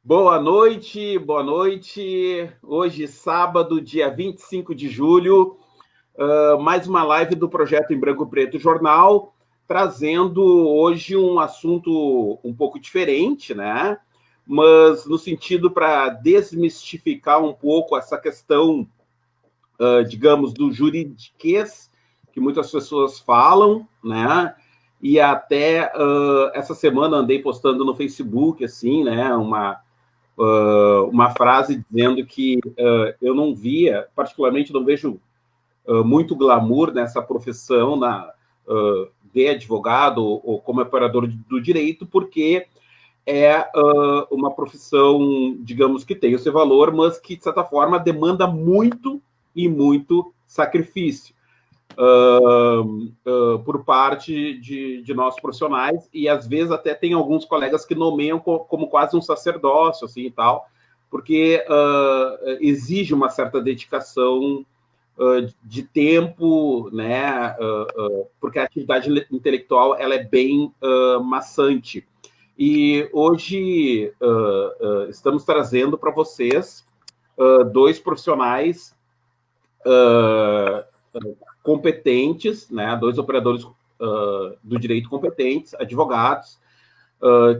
Boa noite, boa noite. Hoje, sábado, dia 25 de julho, mais uma live do Projeto em Branco e Preto Jornal, trazendo hoje um assunto um pouco diferente, né? Mas no sentido para desmistificar um pouco essa questão, digamos, do juridiquês, que muitas pessoas falam, né? E até essa semana andei postando no Facebook, assim, né? Uma frase dizendo que eu não via, particularmente não vejo muito glamour nessa profissão de advogado ou como operador do direito, porque é uma profissão, digamos, que tem o seu valor, mas que, de certa forma, demanda muito e muito sacrifício por parte de nós profissionais, e às vezes até tem alguns colegas que nomeiam como quase um sacerdócio, assim, e tal, porque exige uma certa dedicação de tempo, né, porque a atividade intelectual ela é bem maçante. E hoje estamos trazendo para vocês dois profissionais competentes, né, dois operadores do direito competentes, advogados,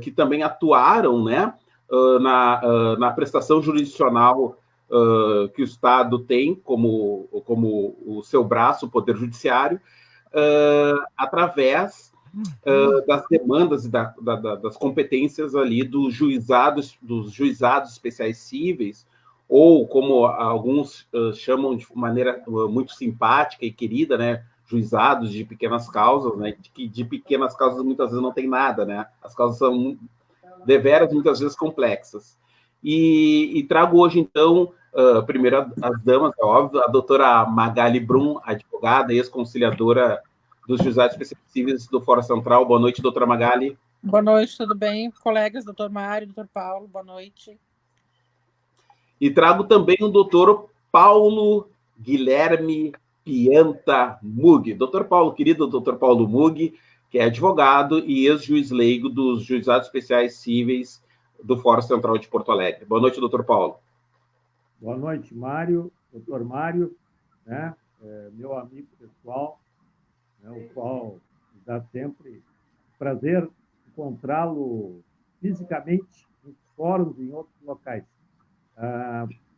que também atuaram, né, na prestação jurisdicional que o Estado tem como o seu braço, o Poder Judiciário, através das demandas e das competências ali dos juizados especiais cíveis, ou como alguns chamam de maneira muito simpática e querida, né, juizados de pequenas causas, né, que de pequenas causas muitas vezes não tem nada, né, as causas são deveras muitas vezes complexas. E trago hoje, então, primeiro as damas, é óbvio, a doutora Magali Brum, advogada e ex-conciliadora dos juizados específicos do Fórum Central. Boa noite, doutora Magali. Boa noite, tudo bem? Colegas, doutor Mário, doutor Paulo, boa noite. E trago também o doutor Paulo Guilherme Pianta Mug. Doutor Paulo, querido doutor Paulo Mug, que é advogado e ex-juiz leigo dos Juizados Especiais Cíveis do Fórum Central de Porto Alegre. Boa noite, doutor Paulo. Boa noite, Mário, doutor Mário, né? Meu amigo pessoal, né? O qual dá sempre prazer encontrá-lo fisicamente em fóruns e em outros locais.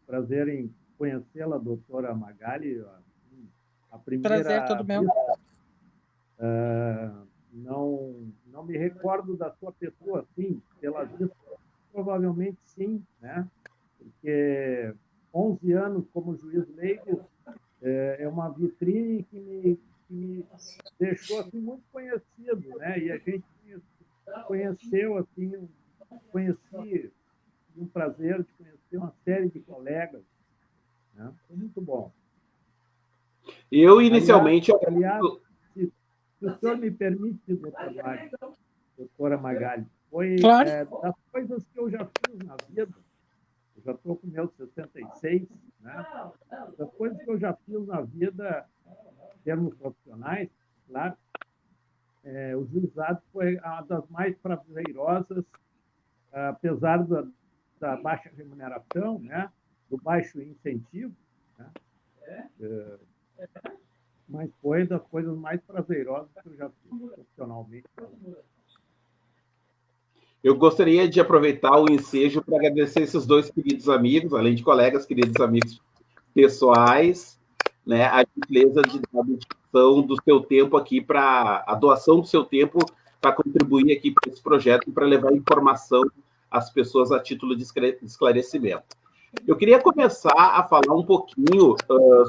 Prazer em conhecê-la, doutora Magali. A primeira prazer todo meu. Não me recordo da sua pessoa, assim, pela vista, provavelmente sim, né? Porque 11 anos como juiz leigo é uma vitrine que me deixou assim, muito conhecido, né? E a gente conheceu, assim, conheci um prazer de conhecer uma série de colegas, né? Foi muito bom. Eu, inicialmente... Aliás, se o senhor me permite, doutora Magali, foi claro. Das coisas que eu já fiz na vida. Eu já estou com meus 66, né? Das coisas que eu já fiz na vida, em termos profissionais, claro, o juizado foi uma das mais prazerosas, apesar da baixa remuneração, né? Do baixo incentivo, né? Mas foi das coisas mais prazerosas que eu já fiz profissionalmente. Eu gostaria de aproveitar o ensejo para agradecer esses dois queridos amigos, além de colegas, queridos amigos pessoais, né, a gentileza de dar a dedicação do seu tempo aqui a doação do seu tempo para contribuir aqui para esse projeto e para levar informação às pessoas a título de esclarecimento. Eu queria começar a falar um pouquinho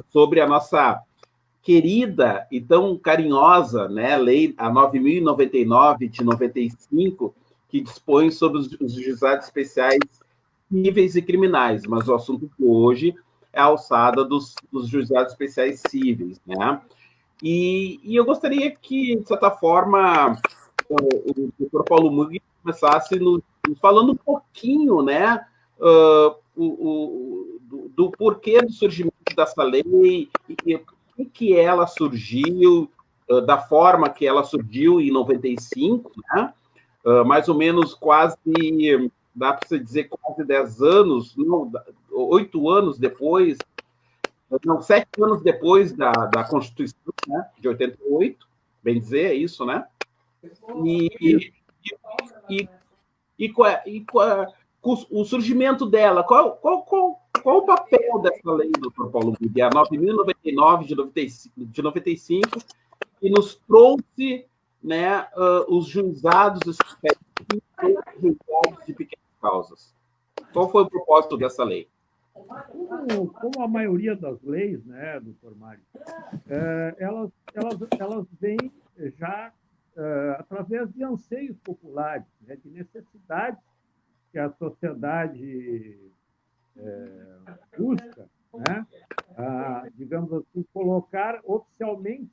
sobre a nossa querida e tão carinhosa, né, lei, a 9.099 de 95, que dispõe sobre os juizados especiais cíveis e criminais, mas o assunto de hoje é a alçada dos juizados especiais cíveis, né? E eu gostaria que, de certa forma, o doutor Paulo Mug começasse nos falando um pouquinho, né, do porquê do surgimento dessa lei e por que ela surgiu, da forma que ela surgiu em 95, né? Mais ou menos quase dá para você dizer quase 10 anos, não, 8 anos depois, não, 7 anos depois da Constituição, né, de 88, bem dizer, é isso, né? Com o surgimento dela, qual o papel dessa lei, doutor Paulo Budi, a 9.099 de 95, que nos trouxe, né, os juizados de pequenas causas? Qual foi o propósito dessa lei? Como a maioria das leis, né, doutor Mário, elas vêm já através de anseios populares, né, de necessidades que a sociedade busca, né, digamos assim, colocar oficialmente,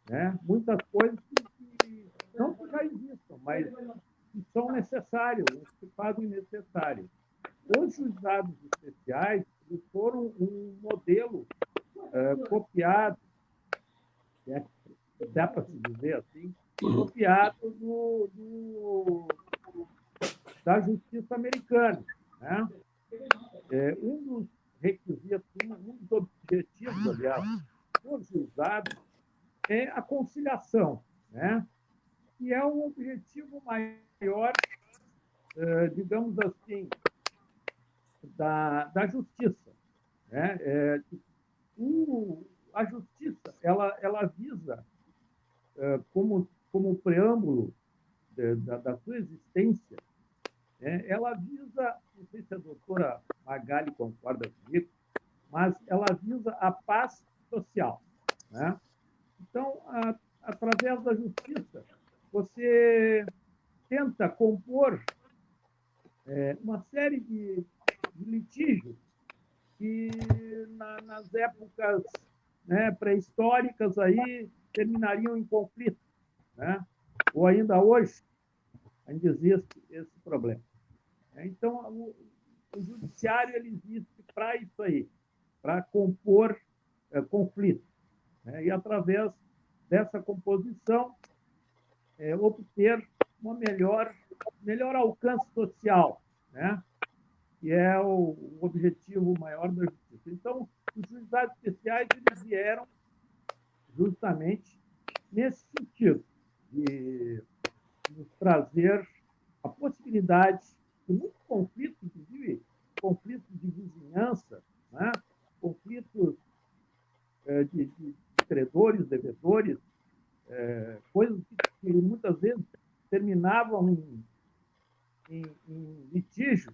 né, muitas coisas que não que já existam, mas que são necessários, que se fazem necessários. Os juizados especiais foram um modelo copiado, né, dá para se dizer assim, copiado da justiça americana, né? Um dos requisitos, um dos objetivos, aliás, dos juizados é a conciliação, né? Que é um objetivo maior, digamos assim, da justiça, né? A justiça ela visa, como preâmbulo da sua existência, ela visa, não sei se a doutora Magali concorda comigo, mas ela visa a paz social, né? Então, através da justiça, você tenta compor uma série de litígios que nas épocas, né, pré-históricas aí terminariam em conflito, né? Ou ainda hoje ainda existe esse problema. Então, o judiciário ele existe para isso aí, para compor conflitos, né? E através dessa composição obter uma melhor alcance social, né? Que é o objetivo maior da justiça. Então, os juizados especiais eles vieram justamente nesse sentido, de nos trazer a possibilidade de muitos conflitos, inclusive conflitos de vizinhança, né? Conflitos de credores, devedores, coisas que muitas vezes terminavam em litígio,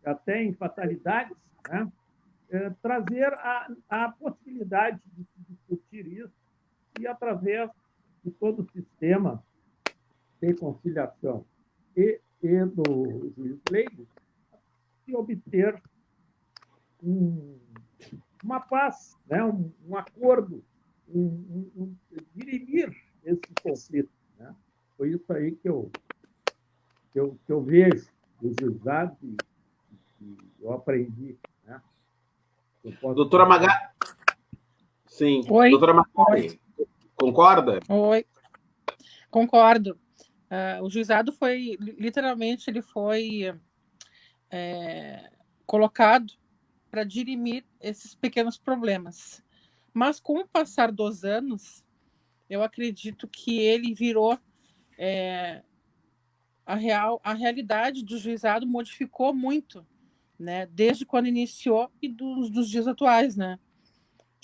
até em fatalidades, né? Trazer a possibilidade de se discutir isso e, através de todo o sistema de conciliação e do juiz leigo, se obter uma paz, né? um acordo, dirimir esse conflito, né? Foi isso aí que eu vejo dos juizados e eu aprendi, né? Doutora Magali. Sim. Oi. Doutora Magali, concorda? Oi. Concordo. O juizado foi, literalmente, ele foi colocado para dirimir esses pequenos problemas. Mas, com o passar dos anos, eu acredito que ele virou a realidade do juizado modificou muito, né? Desde quando iniciou e dos dias atuais, né?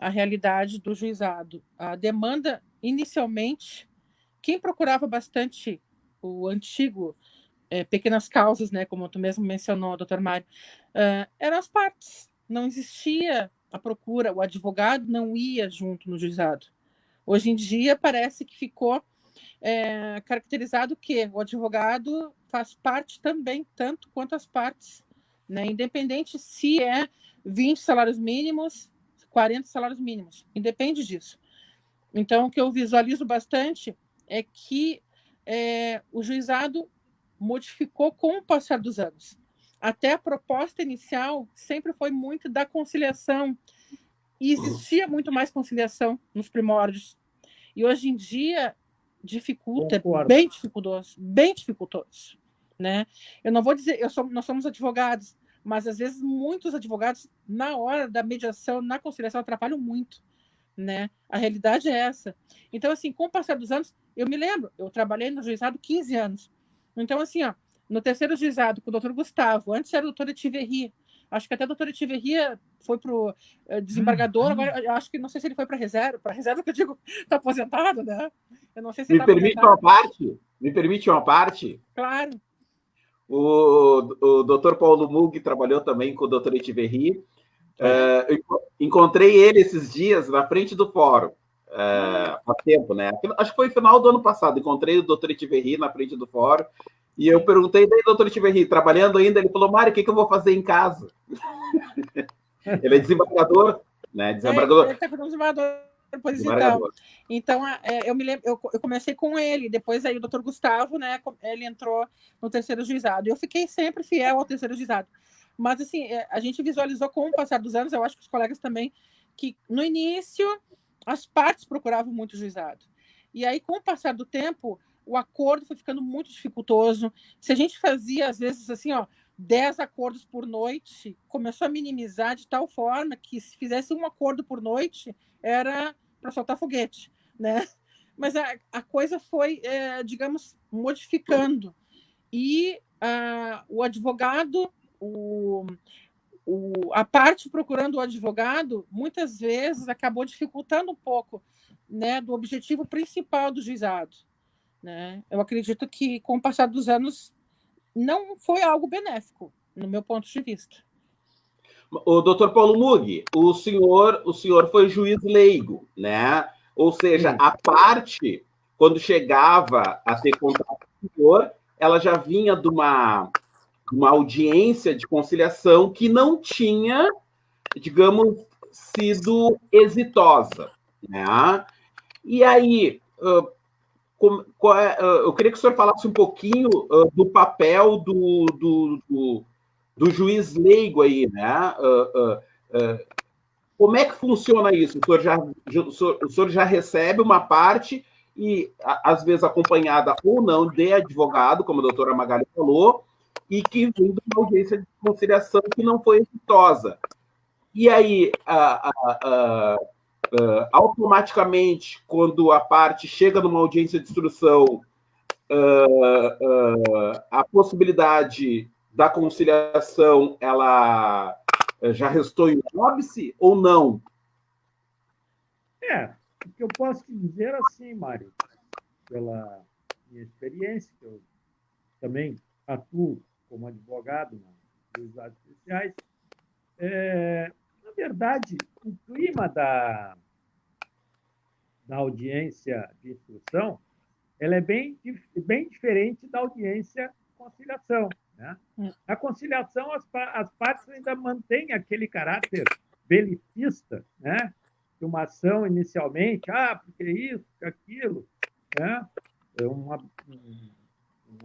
A realidade do juizado. A demanda, inicialmente, quem procurava bastante o antigo pequenas causas, né? Como tu mesmo mencionou, doutor Mário, eram as partes. Não existia a procura, o advogado não ia junto no juizado. Hoje em dia, parece que ficou caracterizado que o advogado faz parte também, tanto quanto as partes, né? Independente se é 20 salários mínimos, 40 salários mínimos, independe disso. Então, o que eu visualizo bastante é que o juizado modificou com o passar dos anos. Até a proposta inicial sempre foi muito da conciliação, e existia muito mais conciliação nos primórdios. E hoje em dia dificulta, é bem dificultoso, bem dificultoso. né? Eu não vou dizer, nós somos advogados, mas às vezes muitos advogados, na hora da mediação, na conciliação, atrapalham muito, né? A realidade é essa. Então, assim, com o passar dos anos, eu me lembro, eu trabalhei no juizado 15 anos. Então, assim, ó, no terceiro juizado, com o doutor Gustavo, antes era o doutor Etiverri, acho que até o doutor Etiverri foi para o desembargador, agora eu acho que não sei se ele foi para reserva que eu digo, está aposentado, né? Eu não sei se ele Me está permite uma aposentado. parte? Me permite uma parte? Claro. O doutor Paulo Mug trabalhou também com o doutor Etiverri. Encontrei ele esses dias na frente do fórum. Há tempo, né? Acho que foi final do ano passado. Encontrei o doutor Etiverri na frente do fórum. E eu perguntei, daí, doutor Etiverri, trabalhando ainda? Ele falou, Mário, o que eu vou fazer em casa? Ele é desembargador, né? Desembargador. Ele está com o desembargador desembargador. Então, eu me lembro, eu comecei com ele, depois aí o doutor Gustavo, né? Ele entrou no terceiro juizado. Eu fiquei sempre fiel ao terceiro juizado. Mas, assim, a gente visualizou com o passar dos anos, eu acho que os colegas também, que no início as partes procuravam muito o juizado. E aí, com o passar do tempo, o acordo foi ficando muito dificultoso. Se a gente fazia, às vezes, assim, 10 acordos por noite, começou a minimizar de tal forma que, se fizesse um acordo por noite, era para soltar foguete, né? Mas a coisa foi, digamos, modificando. E o advogado, a parte procurando o advogado, muitas vezes acabou dificultando um pouco, né, do objetivo principal do juizado, né? Eu acredito que, com o passar dos anos, não foi algo benéfico, no meu ponto de vista. O doutor Paulo Mug, o senhor foi juiz leigo, né? Ou seja, a parte, quando chegava a ter contato com o senhor, ela já vinha de uma audiência de conciliação que não tinha, digamos, sido exitosa, né? E aí, eu queria que o senhor falasse um pouquinho do papel do juiz leigo aí, né? Como é que funciona isso? O senhor já recebe uma parte e, às vezes, acompanhada ou não de advogado, como a doutora Magali falou, e que vem de uma audiência de conciliação que não foi exitosa. E aí, automaticamente, quando a parte chega numa audiência de instrução, a possibilidade da conciliação, ela já restou em óbice ou não? O que eu posso te dizer assim, Mário, pela minha experiência, que eu também atuo como advogado nos juizados especiais, na verdade, o clima da audiência de instrução ela é bem diferente da audiência de conciliação, né? Na conciliação, as partes ainda mantêm aquele caráter belicista, né? De uma ação inicialmente, porque isso, porque aquilo, né? Um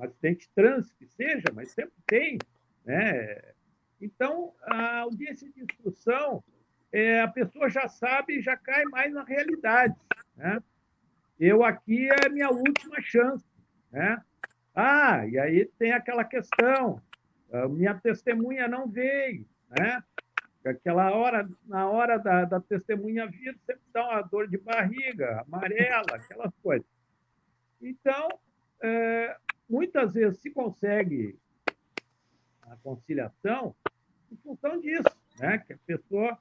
acidente de trânsito que seja, mas sempre tem, né? Então, a audiência de instrução, a pessoa já sabe e já cai mais na realidade, né? Eu aqui é a minha última chance, né? E aí tem aquela questão, a minha testemunha não veio, né? Aquela hora, na hora da testemunha vir, sempre dá uma dor de barriga, amarela, aquelas coisas. Então, muitas vezes se consegue a conciliação em função disso, né? Que a pessoa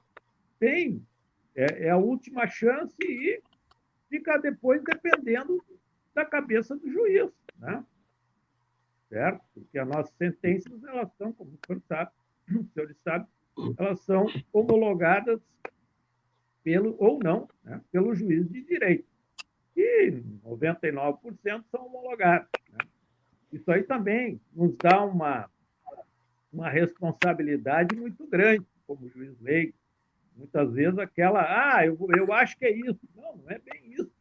tem, é a última chance e fica depois dependendo da cabeça do juiz, né? Certo? Porque as nossas sentenças, elas são, como o senhor sabe, elas são homologadas ou não, né? Pelo juiz de direito. E 99% são homologadas, né? Isso aí também nos dá uma responsabilidade muito grande como juiz leigo. Muitas vezes eu acho que é isso. Não, não é bem isso.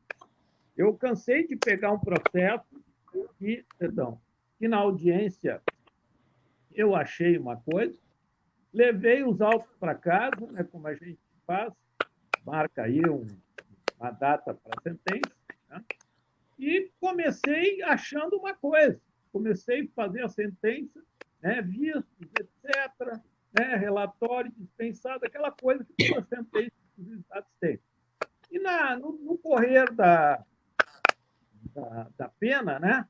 Eu cansei de pegar um processo que na audiência eu achei uma coisa, levei os autos para casa, né, como a gente faz, marca aí uma data para a sentença, né, e comecei achando uma coisa. comecei a fazer a sentença, né, vistos, etc., né, relatório dispensado, aquela coisa que toda sentença dos juizados tem. E no correr da pena, né,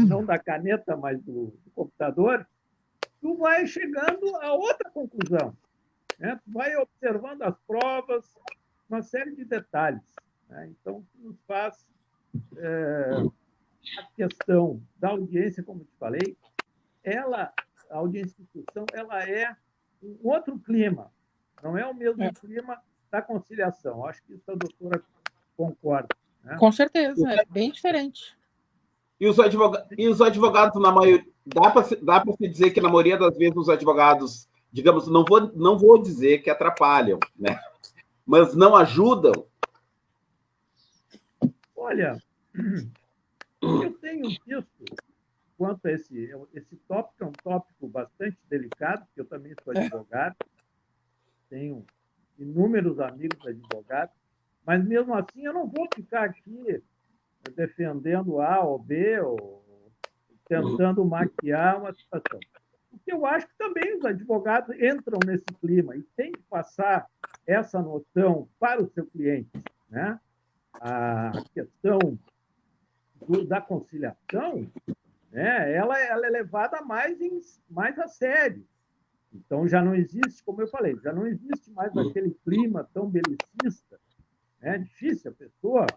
não da caneta, mas do computador, tu vai chegando a outra conclusão. Né? Tu vai observando as provas, uma série de detalhes. Né? Então, nos faz a questão da audiência, como te falei, a audiência de instrução, ela é um outro clima, não é o mesmo clima da conciliação. Acho que isso a doutora concorda. Né? Com certeza, é bem diferente. E os advogados, na maioria, dá para se dizer que na maioria das vezes os advogados, digamos, não vou dizer que atrapalham, né? Mas não ajudam. Olha, eu tenho visto quanto a esse tópico, é um tópico bastante delicado, porque eu também sou advogado, tenho inúmeros amigos advogados, mas mesmo assim eu não vou ficar aqui defendendo A ou B, ou tentando maquiar uma situação. Porque eu acho que também os advogados entram nesse clima e têm que passar essa noção para o seu cliente. Né? A questão da conciliação, né, ela é levada mais a sério. Então, já não existe, como eu falei, já não existe mais aquele clima tão belicista. É difícil a pessoa,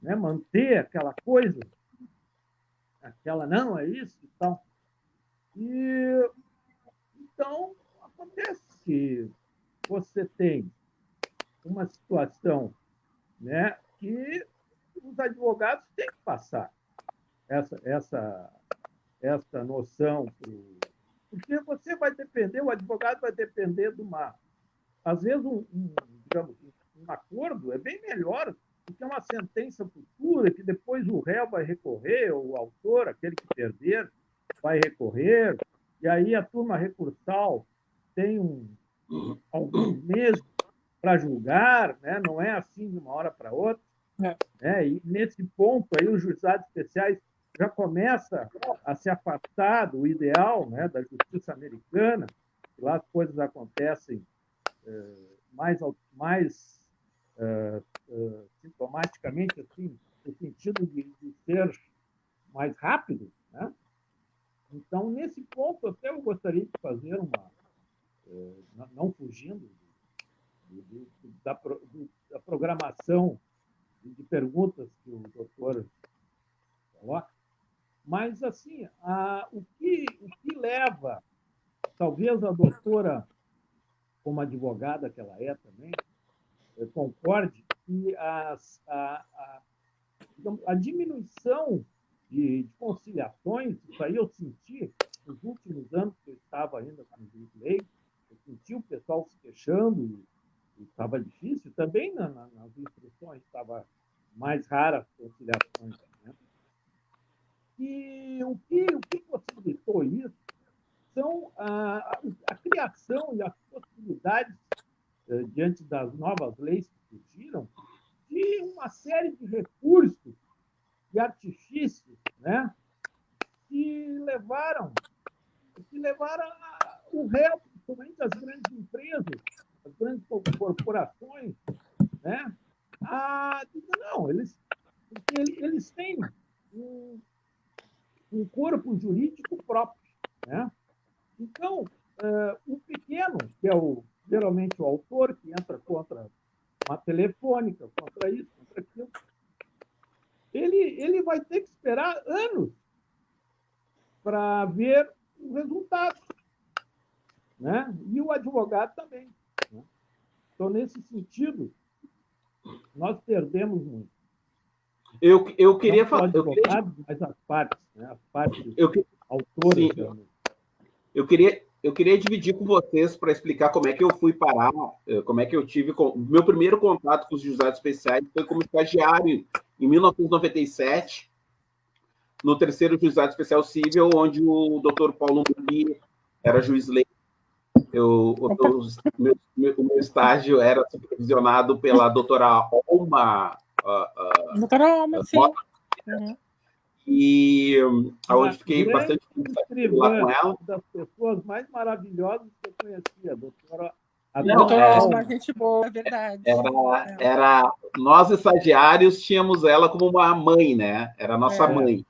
né, manter aquela coisa, não, é isso e tal. E, então, acontece que você tem uma situação, né, que os advogados têm que passar essa noção, porque você vai depender, o advogado vai depender de às vezes, digamos, um acordo é bem melhor do que uma sentença futura, que depois o réu vai recorrer, ou o autor, aquele que perder, vai recorrer, e aí a turma recursal tem alguns meses para julgar, né? Não é assim de uma hora para outra. E nesse ponto, aí, os juizados especiais já começam a se afastar do ideal, né, da justiça americana, que lá as coisas acontecem mais sintomaticamente, assim, no sentido de ser mais rápido. Né? Então, nesse ponto, até eu gostaria de fazer não fugindo da programação de perguntas que o doutor coloca, mas, assim, o que leva, talvez a doutora, como advogada que ela é também, concorde que a diminuição de conciliações, isso aí eu senti nos últimos anos que eu estava ainda com o juiz leigo, eu senti o pessoal se queixando, e estava difícil, também nas instruções estava mais rara as conciliações. Né? E o que possibilitou isso são a criação e as possibilidades, diante das novas leis que surgiram, de uma série de recursos e artifícios, né, que levaram o réu, principalmente as grandes empresas, as grandes corporações, né, a dizer, não, eles têm um corpo jurídico próprio. Né? Então, o pequeno, que é geralmente o autor, que entra contra uma telefônica, contra isso, contra aquilo, ele vai ter que esperar anos para ver o resultado. Né? E o advogado também. Né? Então, nesse sentido, nós perdemos muito. Eu queria falar. Advogado, mas as partes, né? As partes autoras. Eu queria dividir com vocês para explicar como é que eu fui parar, como é que eu tive. Meu primeiro contato com os juizados especiais foi como estagiário em 1997, no terceiro juizado especial civil, onde o doutor Paulo Mugui era juiz leigo. O meu estágio era supervisionado pela doutora Olma. Doutora Olma, sim. Uhum. e onde fiquei Grande bastante tempo lá escrivã, com ela. uma das pessoas mais maravilhosas que eu conhecia, a doutora Não, Uma gente boa, é verdade. nós estagiários tínhamos ela como uma mãe, né? Era a nossa mãe.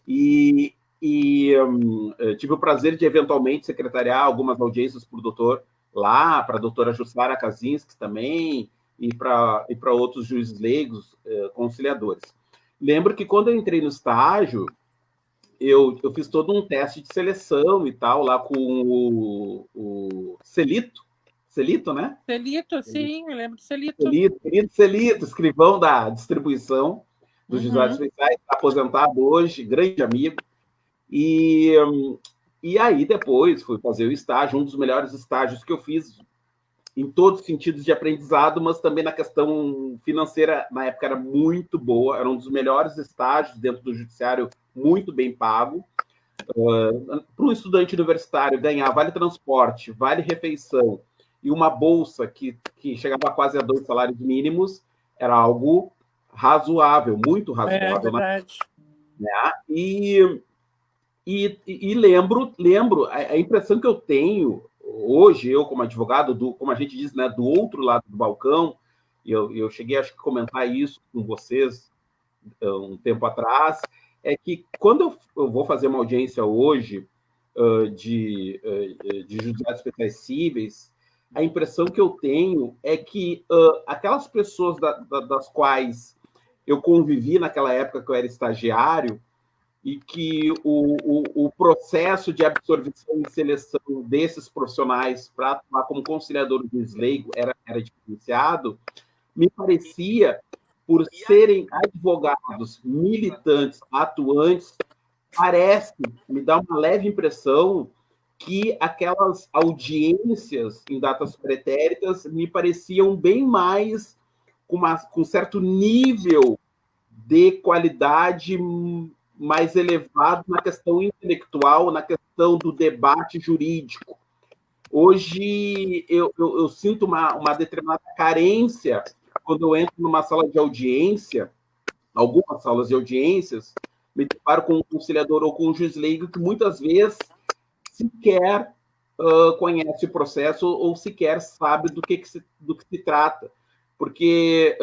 E eu tive o prazer de, eventualmente, secretariar algumas audiências para o doutor lá, para a doutora Jussara Kaczynski também, e para outros juízes leigos, conciliadores. Lembro que, quando eu entrei no estágio, eu fiz todo um teste de seleção e tal, lá com o Celito. Celito, né? Celito, sim, eu lembro do Celito. Querido Celito, escrivão da distribuição dos juizados especiais, está aposentado hoje, grande amigo. E aí, depois, fui fazer o estágio, um dos melhores estágios que eu fiz, em todos os sentidos de aprendizado, mas também na questão financeira, na época era muito boa, era um dos melhores estágios dentro do judiciário, muito bem pago. Para um estudante universitário ganhar vale transporte, vale refeição e uma bolsa que chegava a quase a 2 salários mínimos, era algo razoável, muito razoável. É verdade. Né? E lembro a impressão que eu tenho hoje, eu como advogado, como a gente diz, né, do outro lado do balcão, eu cheguei, acho que, comentar isso com vocês um tempo atrás, é que quando eu vou fazer uma audiência hoje de juizados especiais cíveis, a impressão que eu tenho é que aquelas pessoas das quais eu convivi naquela época que eu era estagiário, e que o processo de absorção e seleção desses profissionais para atuar como conciliador de leigo era diferenciado, me parecia, por serem advogados, militantes, atuantes, me dá uma leve impressão que aquelas audiências em datas pretéritas me pareciam bem mais com certo nível de qualidade mais elevado na questão intelectual, na questão do debate jurídico. Hoje, eu sinto uma determinada carência quando eu entro numa sala de audiência, algumas salas de audiências, me deparo com um conciliador ou com um juiz leigo que muitas vezes sequer conhece o processo ou sequer sabe do que se trata. Porque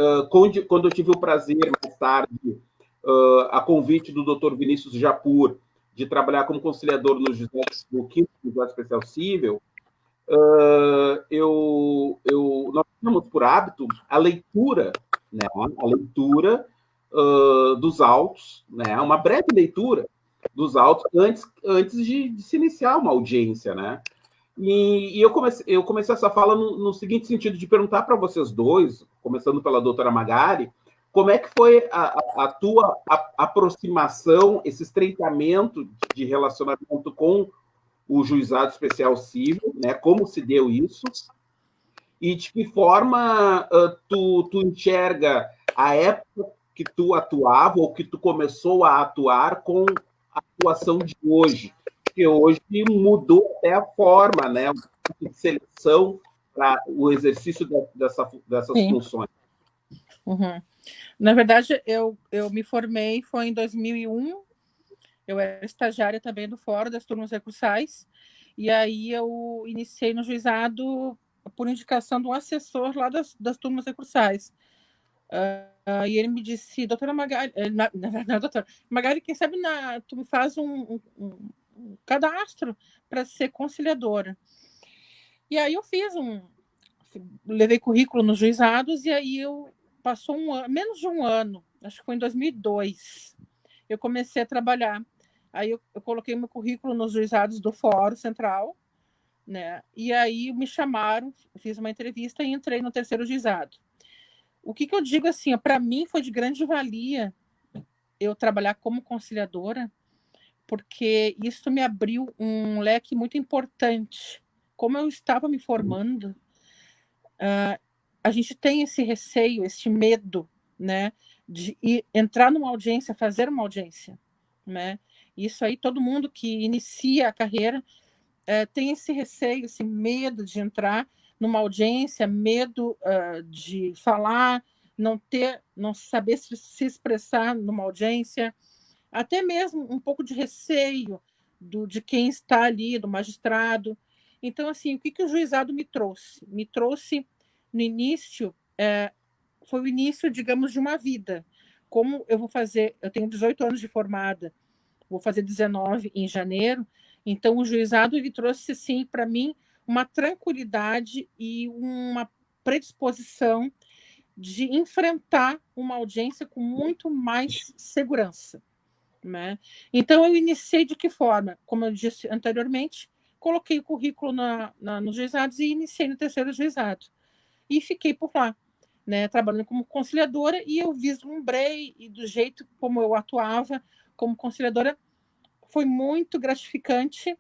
quando eu tive o prazer, mais tarde, a convite do Dr. Vinícius Japur, de trabalhar como conciliador no 5º Juizado Especial Cível, nós tínhamos por hábito a leitura, né? A leitura dos autos, né? Uma breve leitura dos autos antes de se iniciar uma audiência, né? E eu comecei essa fala no seguinte sentido, de perguntar para vocês dois, começando pela doutora Magari, como é que foi a tua aproximação, esse estreitamento de relacionamento com o Juizado Especial Cível, né? Como se deu isso? E de que forma tu enxerga a época que tu atuava ou que tu começou a atuar com a atuação de hoje? Porque hoje mudou até a forma, né? De seleção para o exercício dessas funções. Uhum. Na verdade, eu me formei, foi em 2001, eu era estagiária também do Fórum das Turmas Recursais, e aí eu iniciei no juizado por indicação de um assessor lá das turmas recursais. E ele me disse, doutora Magari, não, doutora Magari, quem sabe tu me faz um cadastro para ser conciliadora. E aí eu levei currículo nos juizados, e aí passou menos de um ano, acho que foi em 2002, eu comecei a trabalhar. Aí eu coloquei meu currículo nos juizados do Fórum Central, né? E aí me chamaram, fiz uma entrevista e entrei no 3º juizado. O que eu digo assim, para mim foi de grande valia eu trabalhar como conciliadora, porque isso me abriu um leque muito importante. Como eu estava me formando, a gente tem esse receio, esse medo, né, de entrar numa audiência, fazer uma audiência, né? Isso aí, todo mundo que inicia a carreira tem esse receio, esse medo de entrar numa audiência, medo de falar, não saber se expressar numa audiência. até mesmo um pouco de receio de quem está ali, do magistrado. Então, assim, o que o juizado me trouxe? Me trouxe, no início, foi o início, digamos, de uma vida. Como eu vou fazer, eu tenho 18 anos de formada, vou fazer 19 em janeiro, então o juizado ele trouxe, sim, para mim, uma tranquilidade e uma predisposição de enfrentar uma audiência com muito mais segurança, né? Então, eu iniciei de que forma? Como eu disse anteriormente, coloquei o currículo nos juizados e iniciei no terceiro juizado. E fiquei por lá, né, trabalhando como conciliadora, e eu vislumbrei, e do jeito como eu atuava como conciliadora, foi muito gratificante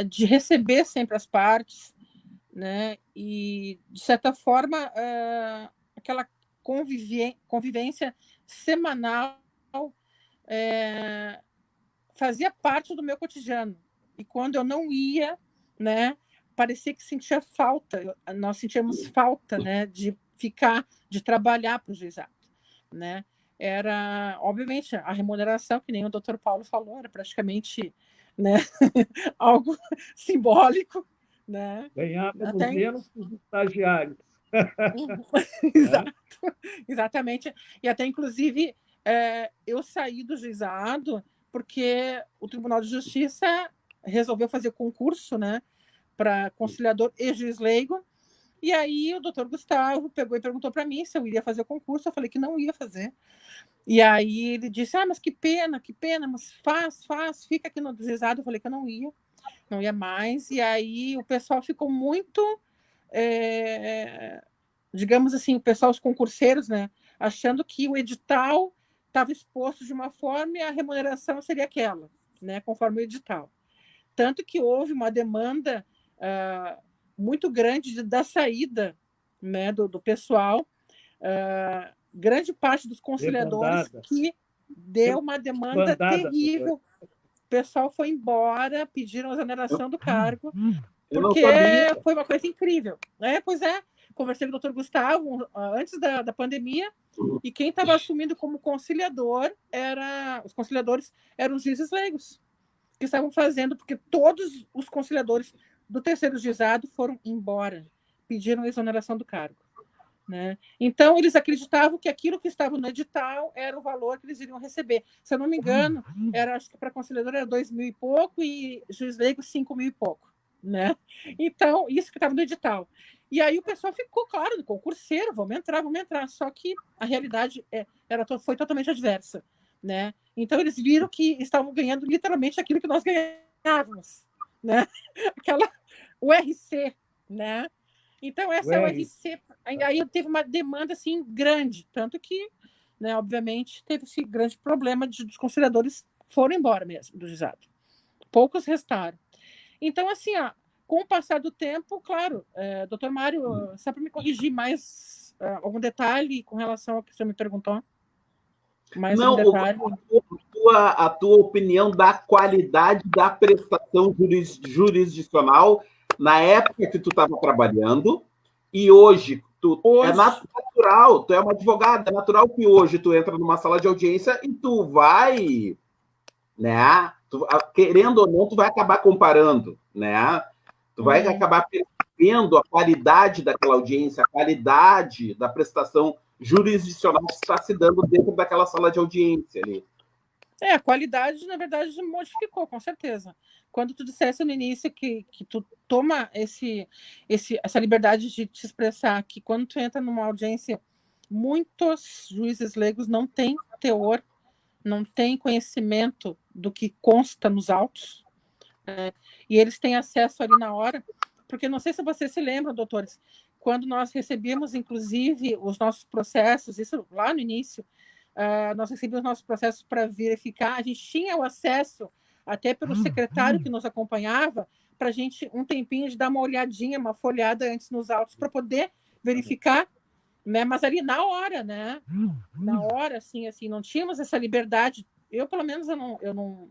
de receber sempre as partes, né, e, de certa forma, aquela convivência semanal fazia parte do meu cotidiano. E quando eu não ia, né, parecia que sentia falta, nós sentíamos falta, né, de ficar, de trabalhar para o juizado, né? Era, obviamente, a remuneração, que nem o doutor Paulo falou, era praticamente, né, algo simbólico, né? Ganhávamos menos que os estagiários. Exato, exatamente. E até, inclusive, eu saí do juizado porque o Tribunal de Justiça resolveu fazer concurso, né, para conciliador e juiz leigo. E aí o doutor Gustavo pegou e perguntou para mim se eu iria fazer o concurso. Eu falei que não ia fazer. E aí ele disse, mas que pena, mas faz, fica aqui no juizado. Eu falei que eu não ia mais. E aí o pessoal ficou muito, digamos assim, o pessoal, os concurseiros, né, achando que o edital estava exposto de uma forma e a remuneração seria aquela, né, conforme o edital. Tanto que houve uma demanda muito grande da saída, né, do pessoal, grande parte dos conciliadores que deu uma demanda terrível. O pessoal foi embora, pediram a exoneração do cargo, porque foi uma coisa incrível. Pois é, conversei com o doutor Gustavo antes da pandemia, e quem estava assumindo como conciliador os conciliadores eram os juízes leigos, que estavam fazendo, porque todos os conciliadores do terceiro juizado foram embora, pediram a exoneração do cargo, né? Então, eles acreditavam que aquilo que estava no edital era o valor que eles iriam receber. Se eu não me engano, acho que para conciliador era 2.000 e pouco e juiz leigo 5.000 e pouco, né? Então, isso que estava no edital. E aí o pessoal ficou, claro, do concurseiro, vamos entrar. Só que a realidade foi totalmente adversa, né? Então, eles viram que estavam ganhando literalmente aquilo que nós ganhávamos, né? Aquela URC, né? Então, essa é o URC. Aí teve uma demanda assim, grande, tanto que, né, obviamente, teve esse grande problema dos conciliadores foram embora mesmo do juizado. Poucos restaram. Então, assim, com o passar do tempo, claro, doutor Mário, só para me corrigir mais algum detalhe com relação ao que o senhor me perguntou? Mais não, algum detalhe? A tua opinião da qualidade da prestação jurisdicional na época que tu estava trabalhando e hoje é natural, tu é uma advogada, é natural que hoje tu entra numa sala de audiência e tu vai, né, querendo ou não, tu vai acabar comparando, né, tu vai acabar percebendo a qualidade daquela audiência, a qualidade da prestação jurisdicional que está se dando dentro daquela sala de audiência ali. A qualidade, na verdade, modificou, com certeza. Quando tu dissesse no início que tu toma essa liberdade de te expressar, que quando tu entra numa audiência, muitos juízes leigos não têm teor, não têm conhecimento do que consta nos autos, né? E eles têm acesso ali na hora, porque não sei se vocês se lembram, doutores, quando nós recebíamos, inclusive, os nossos processos, isso lá no início, nós recebíamos nossos processos para verificar, a gente tinha o acesso, até pelo secretário que nos acompanhava, para a gente, um tempinho, de dar uma olhadinha, uma folhada antes nos autos, para poder verificar, né? Mas ali na hora, né? Na hora, assim, não tínhamos essa liberdade. Eu, pelo menos, eu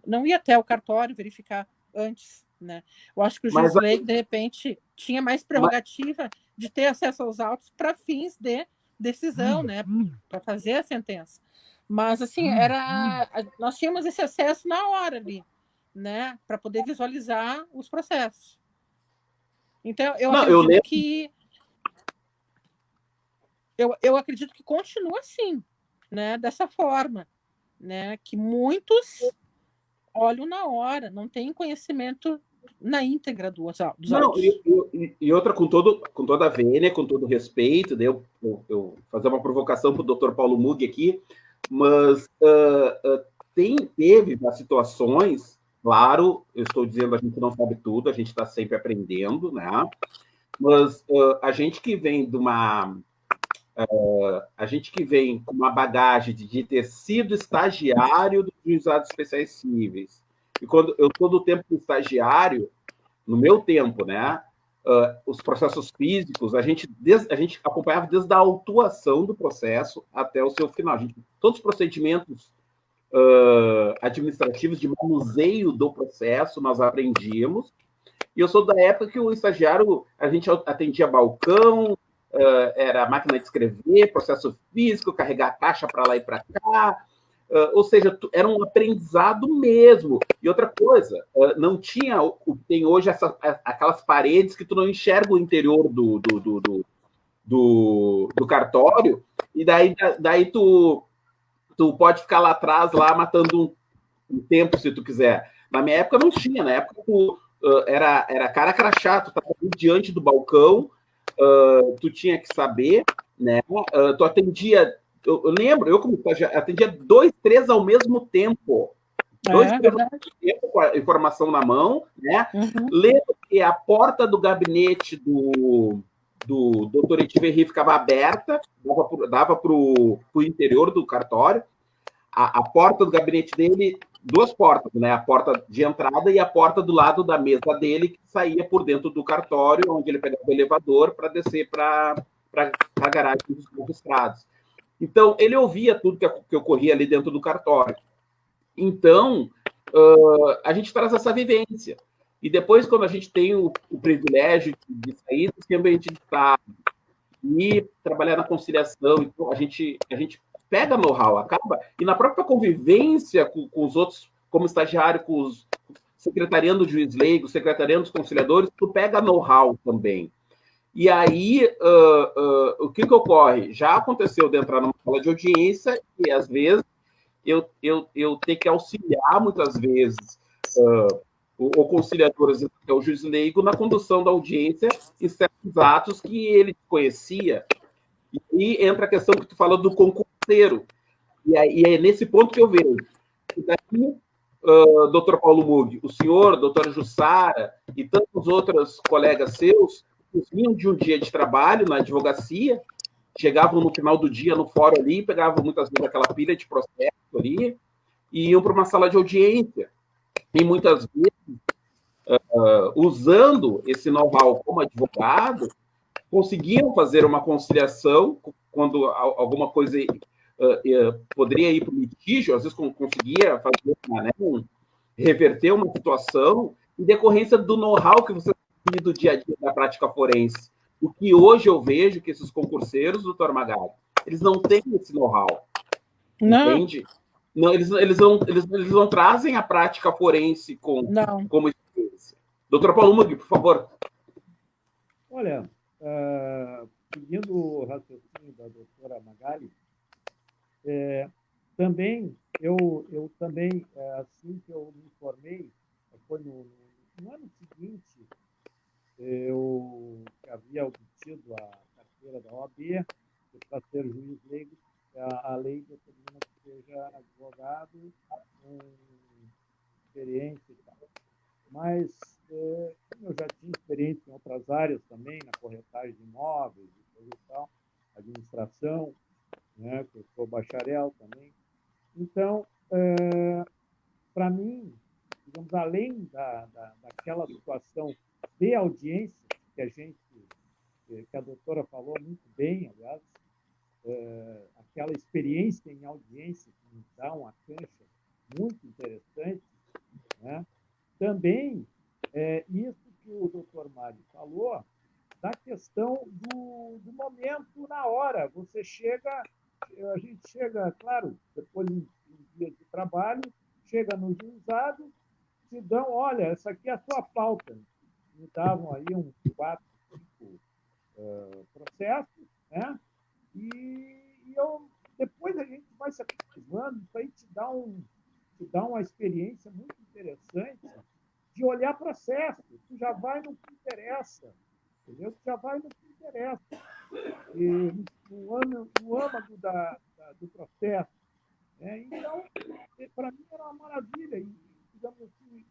não ia até o cartório verificar antes, né? Eu acho que o juiz leigo, de repente, tinha mais prerrogativa de ter acesso aos autos para fins de decisão, né? Para fazer a sentença. Mas, assim, nós tínhamos esse acesso na hora ali, né? Para poder visualizar os processos. Então, eu Não, eu acredito lembro. que... Eu acredito que continua assim, né? Dessa forma, né? Que muitos olham na hora, não têm conhecimento na íntegra dos Não, autos. e outra, com toda a vênia, com todo respeito, né, eu fazer uma provocação para o Dr. Paulo Mug aqui, mas teve as situações, claro, eu estou dizendo, a gente não sabe tudo, a gente está sempre aprendendo, né? Mas a gente que vem de uma... a gente que vem com uma bagagem de ter sido estagiário dos juizados especiais cíveis, e quando eu estou do tempo do estagiário, no meu tempo, né? Os processos físicos, a gente acompanhava desde a autuação do processo até o seu final. Todos os procedimentos administrativos de manuseio do processo nós aprendíamos. E eu sou da época que o estagiário, a gente atendia balcão, era máquina de escrever, processo físico, carregar a caixa para lá e para cá. Ou seja, era um aprendizado mesmo. E outra coisa, não tinha o que tem hoje, aquelas paredes que tu não enxerga o interior do cartório, e daí tu pode ficar lá atrás, lá matando um tempo, se tu quiser. Na minha época não tinha, na época era cara crachá, tu estava diante do balcão, tu tinha que saber, né? Tu atendia... Eu lembro, eu como atendia 2, 3 ao mesmo tempo. 2, 3 ao mesmo tempo, com a informação na mão, né? Uhum. Lembro que a porta do gabinete do doutor Etiverri ficava aberta, dava para o interior do cartório. A porta do gabinete dele, 2 portas, né? A porta de entrada e a porta do lado da mesa dele, que saía por dentro do cartório, onde ele pegava o elevador para descer para a garagem dos magistrados. Então, ele ouvia tudo que ocorria ali dentro do cartório. Então, a gente traz essa vivência. E depois, quando a gente tem o privilégio de sair desse ambiente de Estado e trabalhar na conciliação, então a gente pega know-how, acaba... E na própria convivência com os outros, como estagiário, com os secretariando de juiz leigo, secretariando dos conciliadores, tu pega know-how também. E aí, o que ocorre? Já aconteceu de entrar numa sala de audiência e, às vezes, eu ter que auxiliar, muitas vezes, o conciliador, que é o juiz leigo, na condução da audiência em certos atos que ele conhecia. E aí entra a questão que tu falou do concurseiro. E é nesse ponto que eu vejo. E daí, doutor Paulo Mug, o senhor, doutora Jussara e tantos outros colegas seus, vinham de um dia de trabalho na advocacia, chegavam no final do dia no fórum ali, pegavam muitas vezes aquela pilha de processo ali e iam para uma sala de audiência. E muitas vezes, usando esse know-how como advogado, conseguiam fazer uma conciliação quando alguma coisa poderia ir para o litígio, às vezes conseguia fazer reverter uma situação em decorrência do know-how que você tem do dia a dia da prática forense. O que hoje eu vejo que esses concurseiros, doutor Magali, eles não têm esse know-how. Entende? Não, eles não trazem a prática forense como experiência. Doutor Paulo Mug, por favor. Olha, seguindo o raciocínio da doutora Magali, também, eu também, assim que eu me formei, foi no ano seguinte, eu havia obtido a carteira da OAB, e para ser juiz leigo, a lei determina que seja advogado com experiência e tal. Mas, como eu já tinha experiência em outras áreas também, na corretagem de imóveis e coisa e tal, administração, né, que eu sou bacharel também. Então, para mim, digamos, além daquela situação de audiência, que a doutora falou muito bem, aliás, aquela experiência em audiência que nos dá uma cancha muito interessante, né? Também, isso que o doutor Mário falou, da questão do momento na hora. A gente chega, claro, depois em dias de trabalho, chega no juizado, te dão, olha, essa aqui é a sua pauta. Me davam aí uns 4, 5 processos, né? E depois a gente vai se acostumando, isso aí te dá uma experiência muito interessante de olhar processo. Tu já vai no que interessa, entendeu? Tu já vai no que interessa. E no âmago do processo. Então, para mim era uma maravilha. E, digamos assim,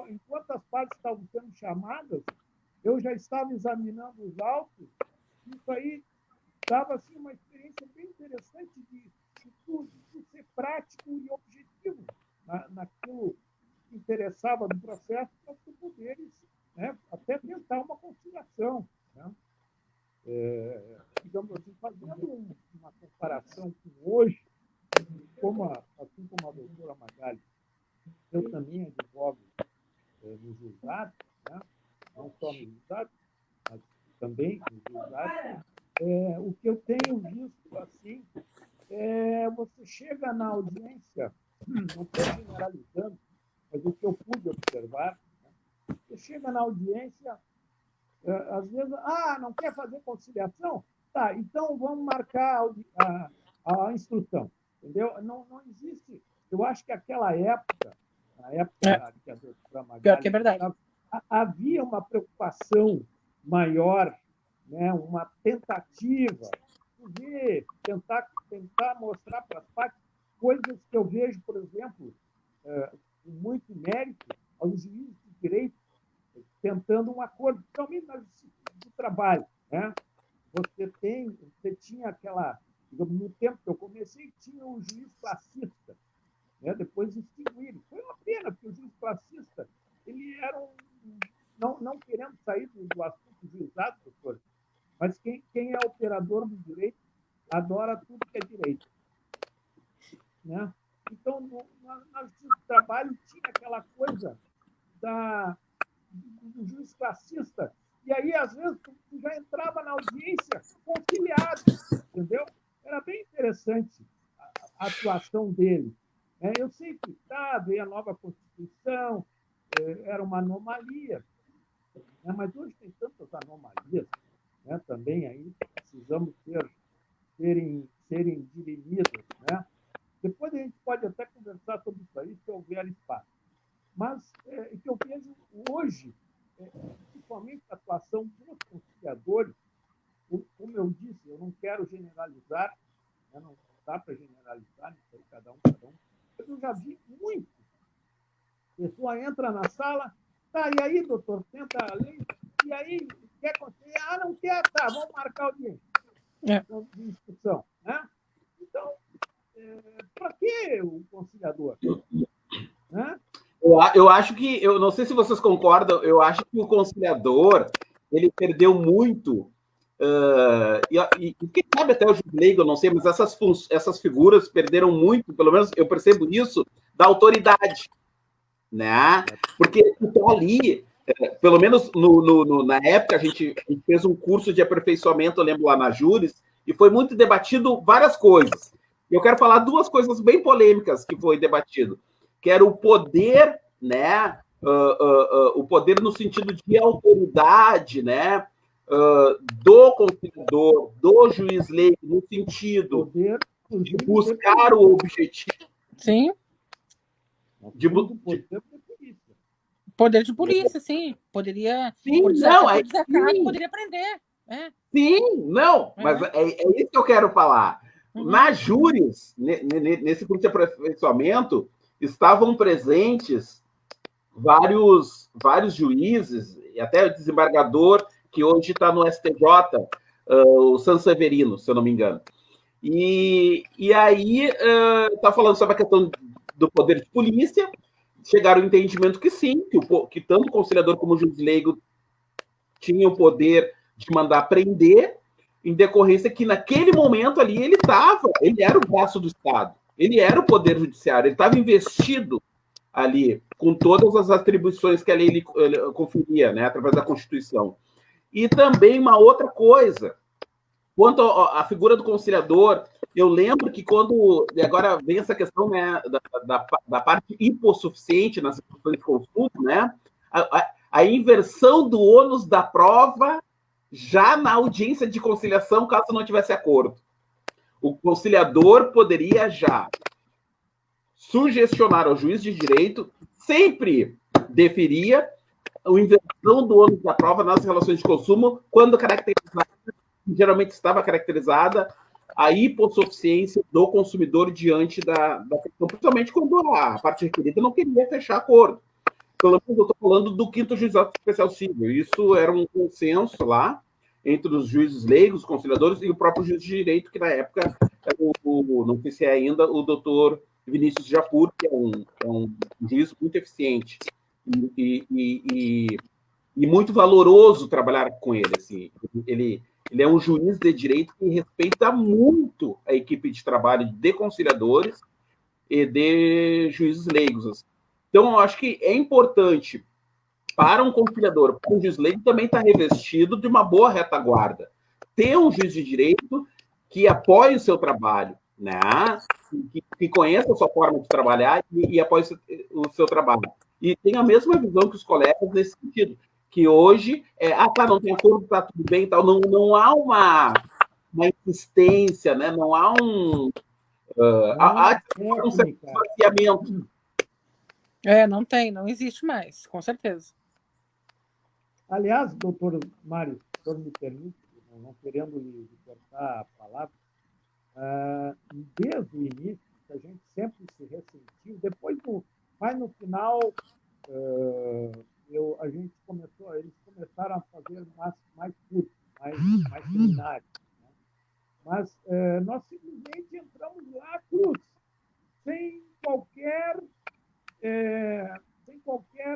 enquanto as partes estavam sendo chamadas, eu já estava examinando os autos. Isso aí dava assim, uma experiência bem interessante de ser prático e objetivo naquilo que interessava do processo para tu poderes, né, até tentar uma conciliação. Né? Digamos assim, fazendo uma comparação com hoje, assim como a doutora Magali, eu também advogo no juizado, né? Não só no juizado, mas também no juizado. O que eu tenho visto assim você chega na audiência, não estou generalizando, mas o que eu pude observar, né? Você chega na audiência, às vezes, não quer fazer conciliação? Tá, então vamos marcar a instrução, entendeu? Não existe, eu acho que aquela época, na época que a doutora Magali que é verdade. havia uma preocupação maior, né? Uma tentativa de tentar mostrar para as partes coisas que eu vejo, por exemplo, com muito mérito aos juízes de direito tentando um acordo, principalmente na justiça do trabalho. Né? Você tinha aquela... No tempo que eu comecei, tinha um juiz classista, né? Depois extinguiram. Foi uma pena, porque o juiz classista ele era não querendo sair do assunto juizado, doutor, mas quem é operador do direito adora tudo que é direito. Né? Então, na justiça do trabalho, tinha aquela coisa do juiz classista. E aí, às vezes, tu já entrava na audiência conciliado, entendeu? Era bem interessante a atuação dele. Eu sei que veio a nova Constituição, era uma anomalia, mas hoje tem tantas anomalias, né? Também aí precisamos serem dirimidas, né? Depois a gente pode até conversar sobre isso aí, se houver espaço. Mas o que eu vejo hoje, principalmente a atuação dos conciliadores, como eu disse, eu não quero generalizar, né? Não dá para generalizar, então cada um. Mas eu já vi muito. A pessoa entra na sala, tá, e aí, doutor, tenta a lei, e aí, quer conciliar? Não quer, tá, vamos marcar o dia de instrução. Né? Então, para que o conciliador? Né? Eu acho que, eu não sei se vocês concordam, eu acho que o conciliador ele perdeu muito, e quem sabe até o juiz leigo, eu não sei, mas essas figuras perderam muito, pelo menos eu percebo isso, da autoridade, né? Porque está ali, pelo menos na época, a gente fez um curso de aperfeiçoamento, eu lembro lá na Júris, e foi muito debatido várias coisas. Eu quero falar duas coisas bem polêmicas que foi debatido, que era o poder, né? O poder no sentido de autoridade, né? Do conciliador, do juiz leigo, no sentido de buscar o objetivo. Sim. Poder de polícia, sim. Poderia. Sim, por desacato, poderia prender. Sim, não, mas é isso que eu quero falar. Na Júris, nesse curso de aperfeiçoamento, estavam presentes vários juízes, e até o desembargador, que hoje está no STJ, o Sanseverino, se eu não me engano. E aí está falando sobre a questão do poder de polícia, chegaram ao entendimento que sim, que tanto o conciliador como o juiz leigo tinham o poder de mandar prender, em decorrência que naquele momento ali ele era o braço do Estado, ele era o poder judiciário, ele estava investido ali com todas as atribuições que a lei lhe conferia, né, através da Constituição. E também uma outra coisa, quanto à figura do conciliador Eu lembro que quando... Agora vem essa questão, né, da parte hipossuficiente nas situações de consulta, né? A inversão do ônus da prova já na audiência de conciliação, caso não tivesse acordo. O conciliador poderia já sugestionar ao juiz de direito, sempre deferia a inversão do ônus da prova nas relações de consumo, quando caracterizada, geralmente estava caracterizada, a hipossuficiência do consumidor diante da questão, principalmente quando a parte requerida não queria fechar acordo. Pelo menos eu estou falando do 5º Juizado Especial Civil. Isso era um consenso lá entre os juízes leigos, os conciliadores, e o próprio juiz de direito, que na época era não sei se é ainda, o doutor Vinícius Japur, que é um juiz muito eficiente e muito valoroso trabalhar com ele. Assim. Ele é um juiz de direito que respeita muito a equipe de trabalho de conciliadores e de juízes leigos. Assim. Então, eu acho que é importante para um conciliador, para um juiz leigo, também estar revestido de uma boa retaguarda. Ter um juiz de direito que apoie o seu trabalho, né? Que conheça a sua forma de trabalhar e apoie o seu trabalho. E tem a mesma visão que os colegas nesse sentido, que hoje, não tem acordo, tá tudo bem e tal, não há uma insistência, né? Não há um certo distanciamento. Não existe mais, com certeza. Aliás, doutor Mário, se o senhor me permite, não querendo lhe cortar a palavra, desde o início, a gente sempre se ressentiu, mas no final, eles começaram a fazer mais cursos, mais seminários. Né? Mas nós simplesmente entramos lá, cruz, sem qualquer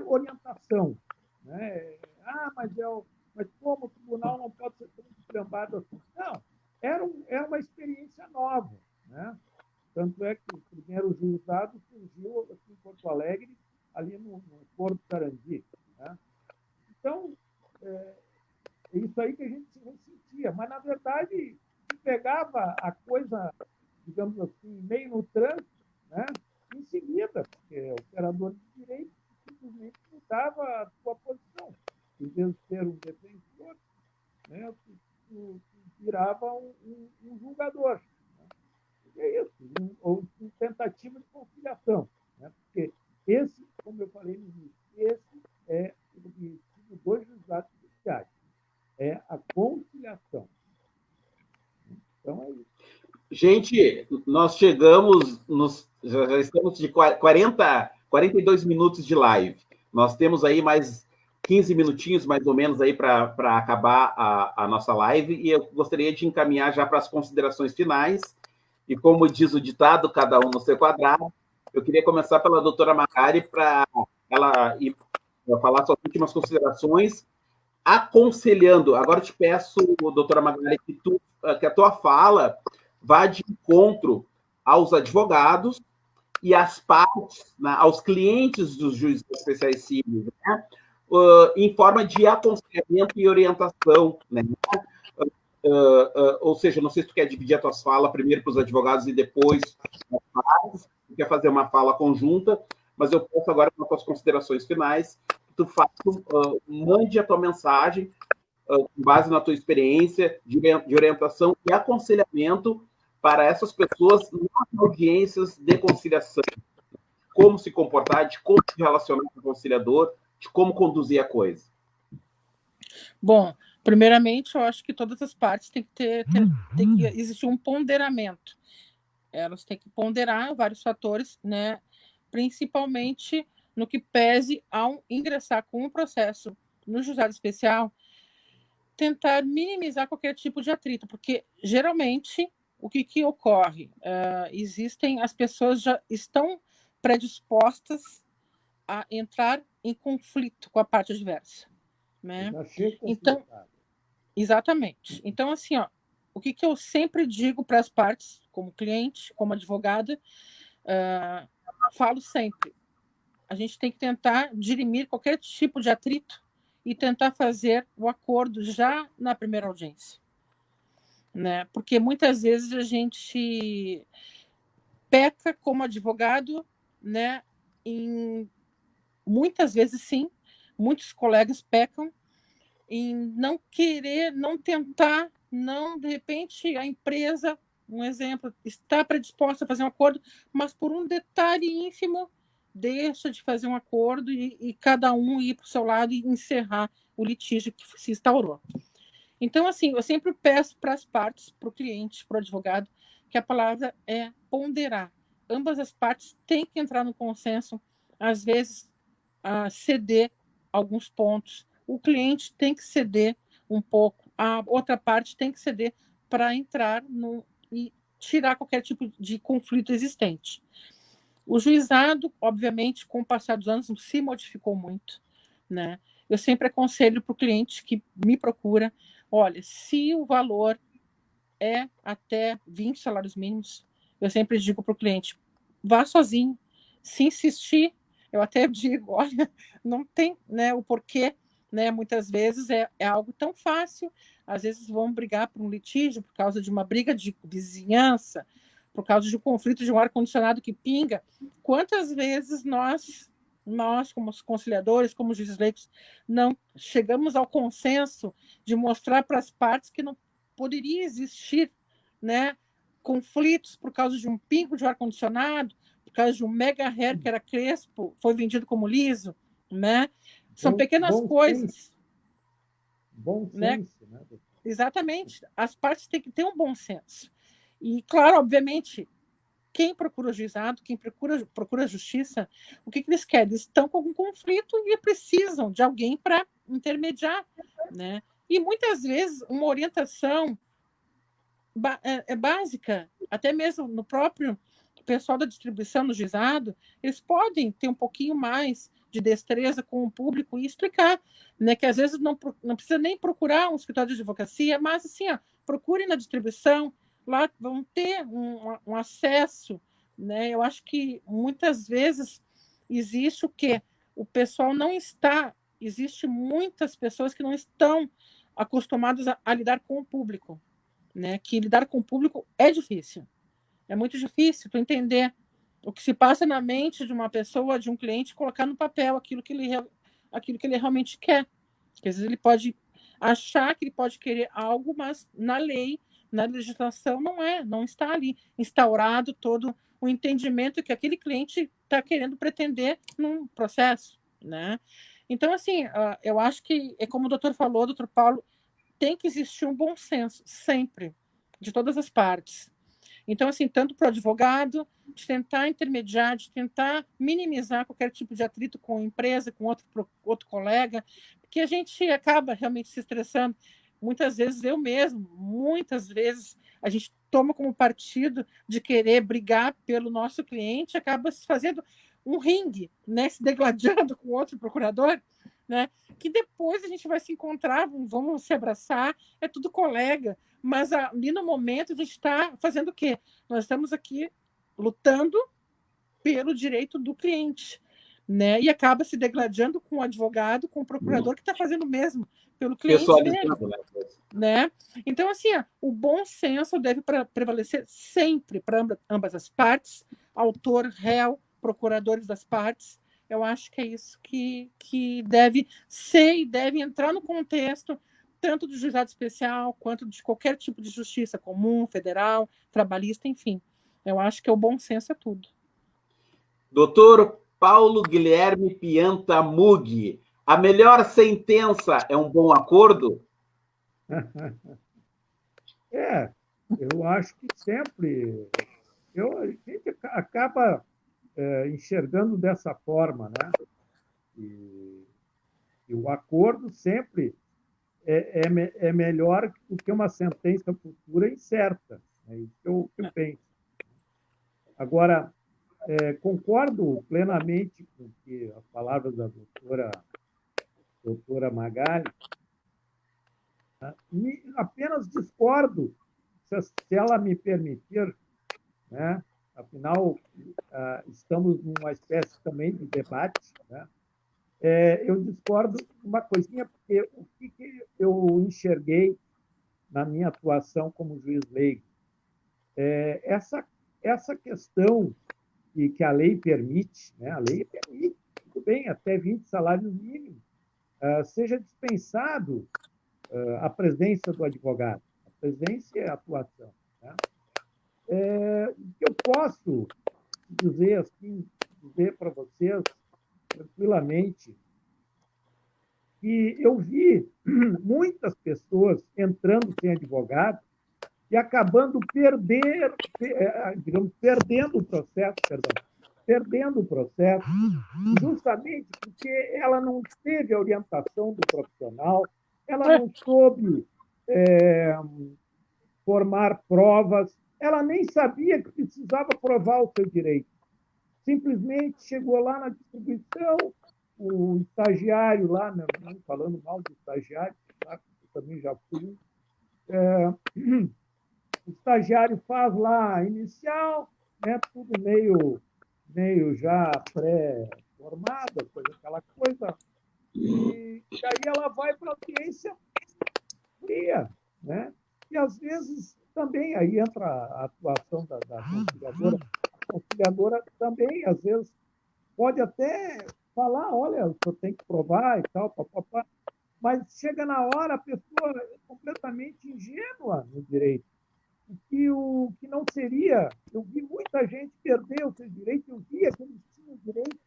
orientação. Né? Mas como o tribunal não pode ser tão estrambado assim? Não, era uma experiência nova. Né? Tanto é que o primeiro juizado surgiu aqui em Porto Alegre, ali no Porto Sarandi. Né? Então, é isso aí que a gente se ressentia. Mas, na verdade, se pegava a coisa, digamos assim, meio no trânsito, né? Em seguida, porque o operador de direito simplesmente mudava a sua posição. Em vez de ser um defensor, né, tu virava um julgador. Né? É isso, ou tentativa de conciliação. Né? Porque esse, como eu falei no início, esse é o objetivo dos juizados especiais. É a conciliação. Então, é isso. Gente, nós chegamos, já estamos de 42 minutos de live. Nós temos aí mais 15 minutinhos, mais ou menos, aí para acabar a nossa live, e eu gostaria de encaminhar já para as considerações finais. E como diz o ditado, cada um no seu quadrado, eu queria começar pela doutora Magari para ela ir falar suas últimas considerações, aconselhando. Agora eu te peço, doutora Magari, que a tua fala vá de encontro aos advogados e às partes, né, aos clientes dos juízes especiais civis, né, em forma de aconselhamento e orientação. Né? Ou seja, não sei se tu quer dividir as tuas falas primeiro para os advogados e depois para as partes, tu quer fazer uma fala conjunta, mas eu peço agora para as tuas considerações finais, que tu mande a tua mensagem com base na tua experiência de orientação e aconselhamento para essas pessoas nas audiências de conciliação. Como se comportar, de como se relacionar com o conciliador, de como conduzir a coisa. Bom, primeiramente, eu acho que todas as partes têm que existir um ponderamento. Elas têm que ponderar vários fatores, né? Principalmente no que pese ao ingressar com um processo no juizado especial, tentar minimizar qualquer tipo de atrito, porque geralmente o que ocorre? As pessoas já estão predispostas a entrar em conflito com a parte adversa. Né? Então, exatamente. Então, assim, o que eu sempre digo para as partes, como cliente, como advogada, falo sempre, a gente tem que tentar dirimir qualquer tipo de atrito e tentar fazer o acordo já na primeira audiência. né? Porque muitas vezes a gente peca como advogado, né? Muitas vezes, sim, muitos colegas pecam em não querer, não tentar, não, de repente, a empresa, um exemplo, está predisposta a fazer um acordo, mas por um detalhe ínfimo, deixa de fazer um acordo e cada um ir para o seu lado e encerrar o litígio que se instaurou. Então, assim, eu sempre peço para as partes, para o cliente, para o advogado, que a palavra é ponderar. Ambas as partes têm que entrar no consenso, às vezes, ceder alguns pontos. O cliente tem que ceder um pouco, a outra parte tem que ceder para entrar e tirar qualquer tipo de conflito existente. O juizado, obviamente, com o passar dos anos, se modificou muito, né? Eu sempre aconselho para o cliente que me procura, olha, se o valor é até 20 salários mínimos, eu sempre digo para o cliente, vá sozinho. Se insistir, eu até digo, olha, não tem, né, o porquê, né? Muitas vezes é algo tão fácil, às vezes vão brigar por um litígio por causa de uma briga de vizinhança, por causa de um conflito de um ar-condicionado que pinga. Quantas vezes nós, como conciliadores, como juízes leigos, não chegamos ao consenso de mostrar para as partes que não poderia existir, né, conflitos por causa de um pingo de ar-condicionado, por causa de um mega hair que era crespo, foi vendido como liso, né? São pequenas Bom coisas, senso. Bom né? senso, né? Exatamente. As partes têm que ter um bom senso. E, claro, obviamente, quem procura o juizado, quem procura a justiça, o que eles querem? Eles estão com algum conflito e precisam de alguém para intermediar, né? E muitas vezes uma orientação básica, até mesmo no próprio pessoal da distribuição no juizado, eles podem ter um pouquinho mais de destreza com o público e explicar, né, que às vezes não precisa nem procurar um escritório de advocacia, mas assim, ó, procure na distribuição, lá vão ter um acesso, né? Eu acho que muitas vezes existe o quê? O pessoal não está, existe muitas pessoas que não estão acostumadas a lidar com o público, né? Que lidar com o público é difícil. É muito difícil tu entender o que se passa na mente de uma pessoa, de um cliente, colocar no papel aquilo que ele realmente quer. Porque às vezes ele pode achar que ele pode querer algo, mas na lei, na legislação, não está ali instaurado todo o entendimento que aquele cliente está querendo pretender num processo, né? Então, assim, eu acho que, é como o doutor falou, doutor Paulo, tem que existir um bom senso, sempre, de todas as partes. Então, assim, tanto para o advogado, de tentar intermediar, de tentar minimizar qualquer tipo de atrito com a empresa, com outro colega, porque a gente acaba realmente se estressando. Muitas vezes eu mesmo, muitas vezes a gente toma como partido de querer brigar pelo nosso cliente, acaba se fazendo um ringue, né, se degladiando com outro procurador, né, que depois a gente vai se encontrar, vamos se abraçar, é tudo colega, mas ali no momento a gente está fazendo o quê? Nós estamos aqui lutando pelo direito do cliente, né? E acaba se degladiando com o advogado, com o procurador que está fazendo o mesmo pelo cliente dele, né? Então, assim, o bom senso deve prevalecer sempre para ambas as partes, autor, réu, procuradores das partes. Eu acho que é isso que deve ser e deve entrar no contexto tanto do juizado especial quanto de qualquer tipo de justiça comum, federal, trabalhista, enfim. Eu acho que o bom senso é tudo. Doutor Paulo Guilherme Pianta Muggi, a melhor sentença é um bom acordo? Eu acho que sempre. A gente acaba enxergando dessa forma, né? E o acordo sempre é melhor do que uma sentença futura incerta. É isso que eu penso. Agora, concordo plenamente com que as palavras da doutora Magali, né? E apenas discordo, se ela me permitir, né? Afinal, estamos numa espécie também de debate, né? Eu discordo uma coisinha, porque o que eu enxerguei na minha atuação como juiz leigo. Essa questão que a lei permite, né? A lei permite, tudo bem, até 20 salários mínimos, seja dispensado a presença do advogado. A presença é a atuação. Né? O que eu posso dizer assim, dizer para vocês tranquilamente, que eu vi muitas pessoas entrando sem advogado e acabando perdendo o processo, justamente porque ela não teve a orientação do profissional, ela não soube formar provas, ela nem sabia que precisava provar o seu direito. Simplesmente chegou lá na distribuição, o estagiário lá, não falando mal do estagiário, eu também já fui, o estagiário faz lá a inicial, né, tudo meio já pré-formado, aquela coisa, e aí ela vai para a audiência fria, né? E, às vezes, também aí entra a atuação da conciliadora. A conciliadora também, às vezes, pode até falar, olha, o senhor tem que provar e tal, papapá, mas chega na hora, a pessoa é completamente ingênua no direito. O que não seria, eu vi muita gente perder o seu direito, eu via que eles tinham direito,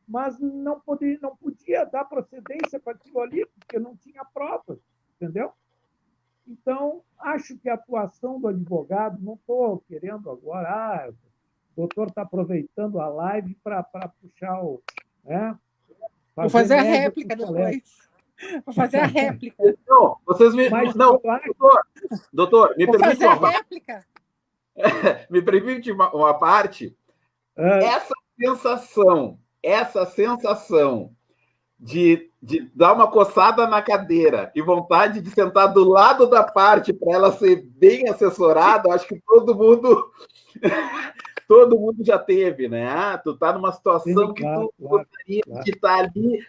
mas não podia dar procedência para aquilo ali, porque não tinha provas, entendeu? Então, acho que a atuação do advogado, não estou querendo agora, o doutor está aproveitando a live para puxar o... Né, vou fazer a média réplica com o colega. depois. Vou fazer a réplica. Não, vocês me. Mas Não, eu acho... doutor, me Vou permite fazer a uma, réplica. me permite uma parte. Essa sensação de dar uma coçada na cadeira e vontade de sentar do lado da parte para ela ser bem assessorada, acho que todo mundo já teve, né? Tu tá numa situação Sim, que claro, tu gostaria claro. de estar ali,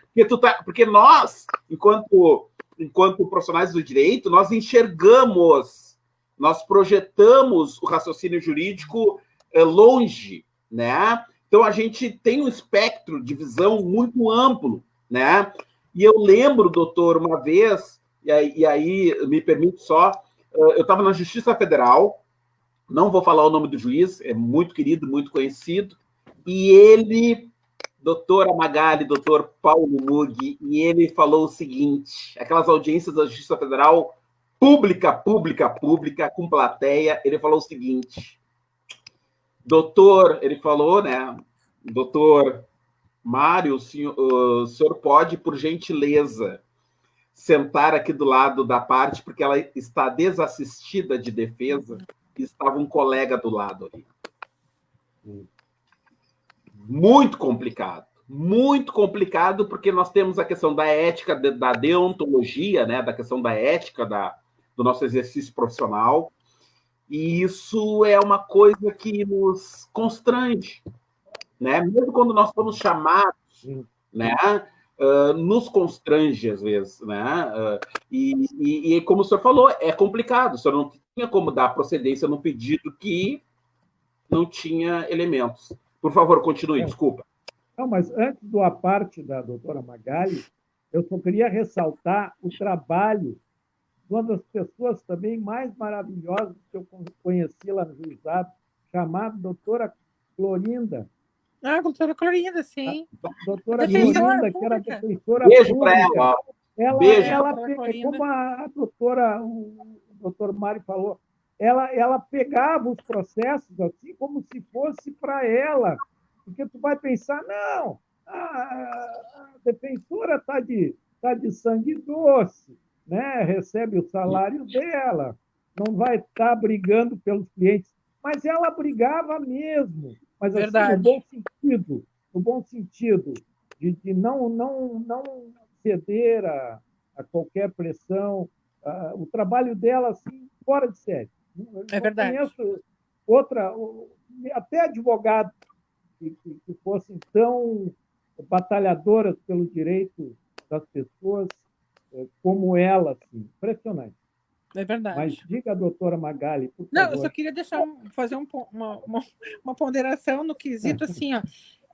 porque nós, enquanto profissionais do direito, nós enxergamos, nós projetamos o raciocínio jurídico longe, né? Então a gente tem um espectro de visão muito amplo, né? E eu lembro, doutor, uma vez, e aí me permite só, eu estava na Justiça Federal, não vou falar o nome do juiz, é muito querido, muito conhecido, e ele, doutor Amagali, doutor Paulo Muggi, e ele falou o seguinte, aquelas audiências da Justiça Federal, pública, com plateia, ele falou o seguinte, doutor, ele falou, né, doutor Mário, o senhor pode, por gentileza, sentar aqui do lado da parte, porque ela está desassistida de defesa, e estava um colega do lado ali. Muito complicado, porque nós temos a questão da ética, da deontologia, né, da questão da ética do nosso exercício profissional, e isso é uma coisa que nos constrange, né? Mesmo quando nós somos chamados, né? Nos constrange às vezes, né? E como o senhor falou, é complicado. O senhor não tinha como dar procedência num pedido que não tinha elementos. Por favor, continue, desculpa. Não, mas antes da parte da doutora Magali, eu só queria ressaltar o trabalho de uma das pessoas também mais maravilhosas que eu conheci lá no juizado, chamada doutora Clorinda. Doutora Clorinda, sim. Doutora Clorinda, que era defensora Beijo pública. Para ela. Ela como a doutora, o doutor Mário falou, ela pegava os processos assim como se fosse para ela, porque tu vai pensar, não, a defensora está de sangue doce, né? Recebe o salário dela, não vai estar brigando pelos clientes, mas ela brigava mesmo, mas assim, no bom sentido de não ceder a qualquer pressão. O trabalho dela, assim, fora de série. É verdade. Conheço outra, até advogados que fossem tão batalhadoras pelo direito das pessoas como ela. Assim. Impressionante. É Mas verdade. diga, doutora Magali, por Não, eu só favor. queria fazer uma ponderação no quesito, assim, ó,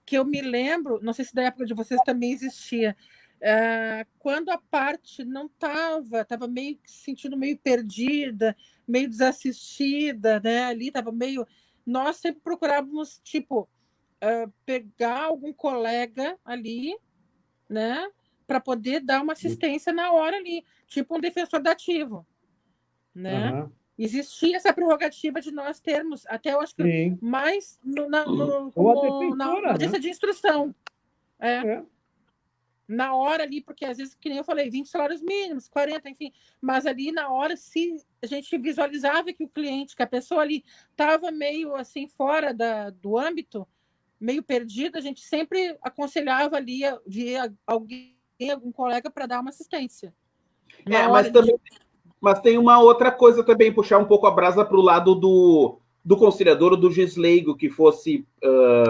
que eu me lembro, não sei se da época de vocês também existia, quando a parte não estava meio se sentindo meio perdida, meio desassistida, né? Ali estava meio. Nós sempre procurávamos, tipo, pegar algum colega ali, né? Para poder dar uma assistência na hora ali, tipo um defensor dativo, né? Aham. Existia essa prerrogativa de nós termos, até eu acho que Sim. mais Ou a como na defensora, né? audiência de instrução. É. Na hora ali, porque às vezes, que nem eu falei, 20 salários mínimos, 40, enfim, mas ali na hora, se a gente visualizava que o cliente, que a pessoa ali estava meio assim fora do âmbito, meio perdida, a gente sempre aconselhava ali a ver alguém, algum colega para dar uma assistência. Na hora Mas ali, também, mas tem uma outra coisa também, puxar um pouco a brasa para o lado do conciliador ou do juiz leigo que fosse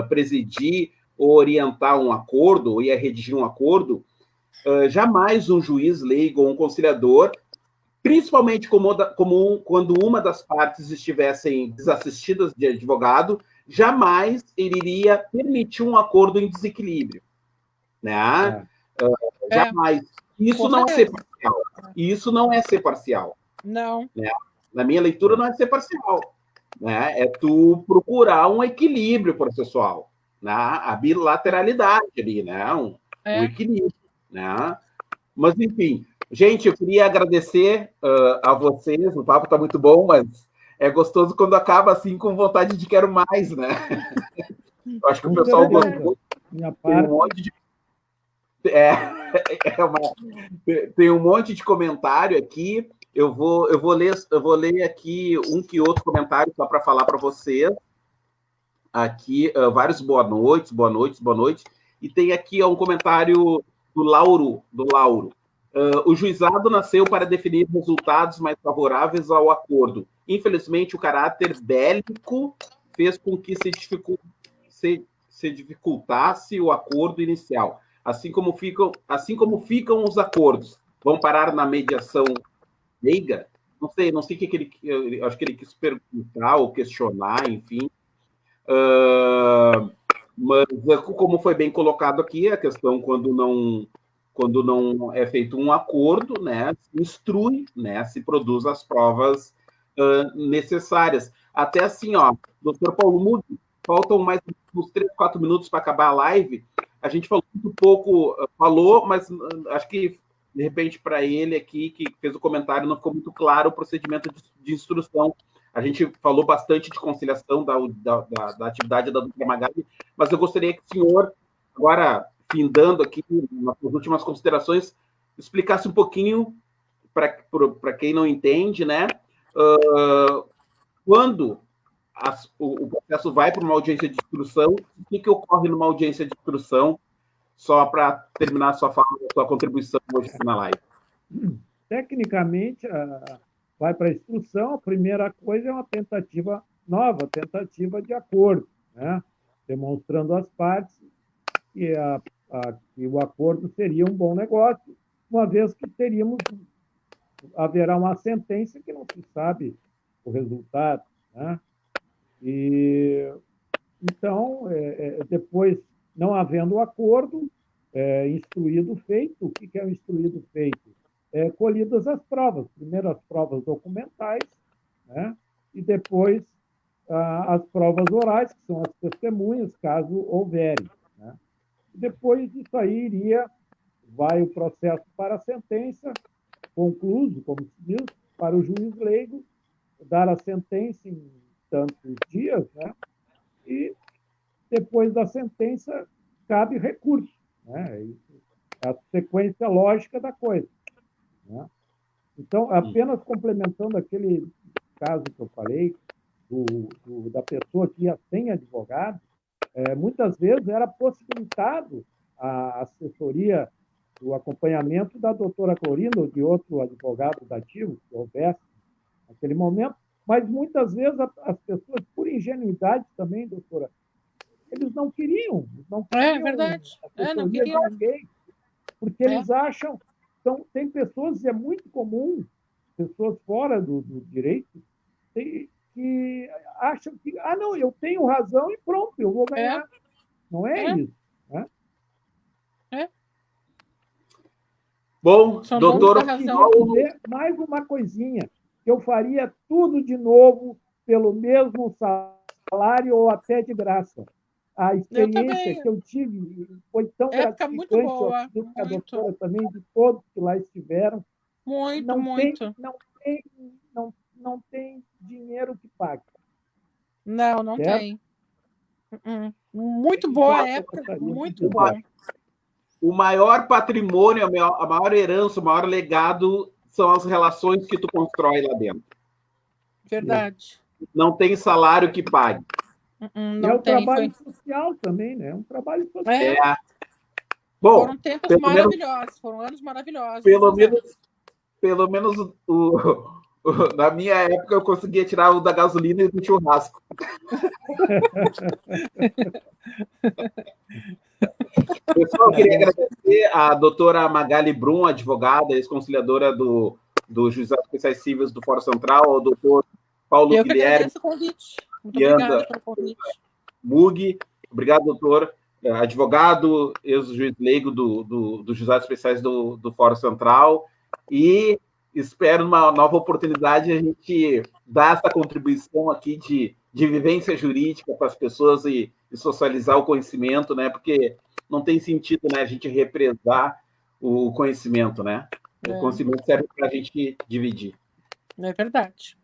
presidir ou orientar um acordo, ou ia redigir um acordo, jamais um juiz leigo ou um conciliador, principalmente quando uma das partes estivessem desassistidas de advogado, jamais ele iria permitir um acordo em desequilíbrio, né? Jamais. Isso com não é ser certeza. parcial. Isso não é ser parcial. Não. Né? Na minha leitura, não é ser parcial. Né? É tu procurar um equilíbrio processual, né? A bilateralidade ali, né? Um equilíbrio. Né? Mas, enfim, gente, eu queria agradecer a vocês. O papo está muito bom, mas é gostoso quando acaba assim com vontade de quero mais, né? Eu acho que o Com pessoal certeza. gostou. Minha Tem um parte. monte de tem um monte de comentário aqui. Eu vou ler aqui um que outro comentário só para falar para vocês. Aqui, vários boa noites, boa noite, boa noite. E tem aqui um comentário do Lauro. O juizado nasceu para definir resultados mais favoráveis ao acordo. Infelizmente, o caráter bélico fez com que se dificultasse o acordo inicial. Assim como ficam os acordos. Vão parar na mediação leiga? Não sei o que ele. Acho que ele quis perguntar ou questionar, enfim. Mas, como foi bem colocado aqui, a questão quando não é feito um acordo, né, se instrui, né, se produz as provas necessárias. Até assim, ó, doutor Paulo Mude, faltam mais uns 3, 4 minutos para acabar a live. A gente falou muito pouco, mas acho que, de repente, para ele aqui, que fez o comentário, não ficou muito claro o procedimento de instrução. A gente falou bastante de conciliação da atividade da doutora Magali, mas eu gostaria que o senhor, agora, findando aqui nas últimas considerações, explicasse um pouquinho, para quem não entende, né? Quando o processo vai para uma audiência de instrução, o que ocorre numa audiência de instrução, só para terminar a sua fala, a sua contribuição hoje na live? Tecnicamente, vai para a instrução, a primeira coisa é uma nova tentativa de acordo, né? Demonstrando às partes que o acordo seria um bom negócio, uma vez que haverá uma sentença que não se sabe o resultado, né? E então, depois, não havendo acordo, instruído feito. O que é o instruído feito? Colhidas as provas, primeiro as provas documentais, né? E depois as provas orais, que são as testemunhas, caso houverem, né? E depois disso aí vai o processo para a sentença, concluso, como se diz, para o juiz leigo dar a sentença em tantos dias, né? E depois da sentença cabe recurso, né? É a sequência lógica da coisa, né? Então, apenas complementando aquele caso que eu falei, da pessoa que ia sem advogado, muitas vezes era possibilitado a assessoria, o acompanhamento da doutora Clorinda ou de outro advogado dativo, que houvesse naquele momento, mas muitas vezes as pessoas, por ingenuidade também, doutora, eles não queriam Verdade. Não assessoria de queria. ninguém, porque eles acham. Então, tem pessoas, e é muito comum, pessoas fora do direito que acham que, não, eu tenho razão e pronto, eu vou ganhar. Não é isso. Né? Bom, São doutor Paulo... mais uma coisinha, que eu faria tudo de novo pelo mesmo salário ou até de graça. A experiência que eu tive foi tão gratificante, muito boa, eu a doutora também, de todos que lá estiveram. Muito. Não tem dinheiro que pague. Não tem. Muito boa época, muito bom. O maior patrimônio, a maior herança, o maior legado são as relações que tu constrói lá dentro. Verdade. Não tem salário que pague. Não tem. Trabalho social também, né? Um trabalho social. Bom, foram tempos maravilhosos, foram anos maravilhosos. Pelo menos na minha época eu conseguia tirar o da gasolina e do churrasco. Pessoal, eu queria agradecer a doutora Magali Brum, advogada, ex-conciliadora do Juizado Especiais Civis do Fórum Central, ao doutor Paulo Guilherme. Eu agradeço o convite. Muito obrigada pelo convite. Mug, obrigado, doutor. Advogado, ex-juiz leigo do Juizados Especiais do Fórum Central. E espero, numa nova oportunidade, a gente dar essa contribuição aqui de vivência jurídica para as pessoas e socializar o conhecimento, né? Porque não tem sentido, né, a gente represar o conhecimento, né? O conhecimento serve para a gente dividir. É verdade.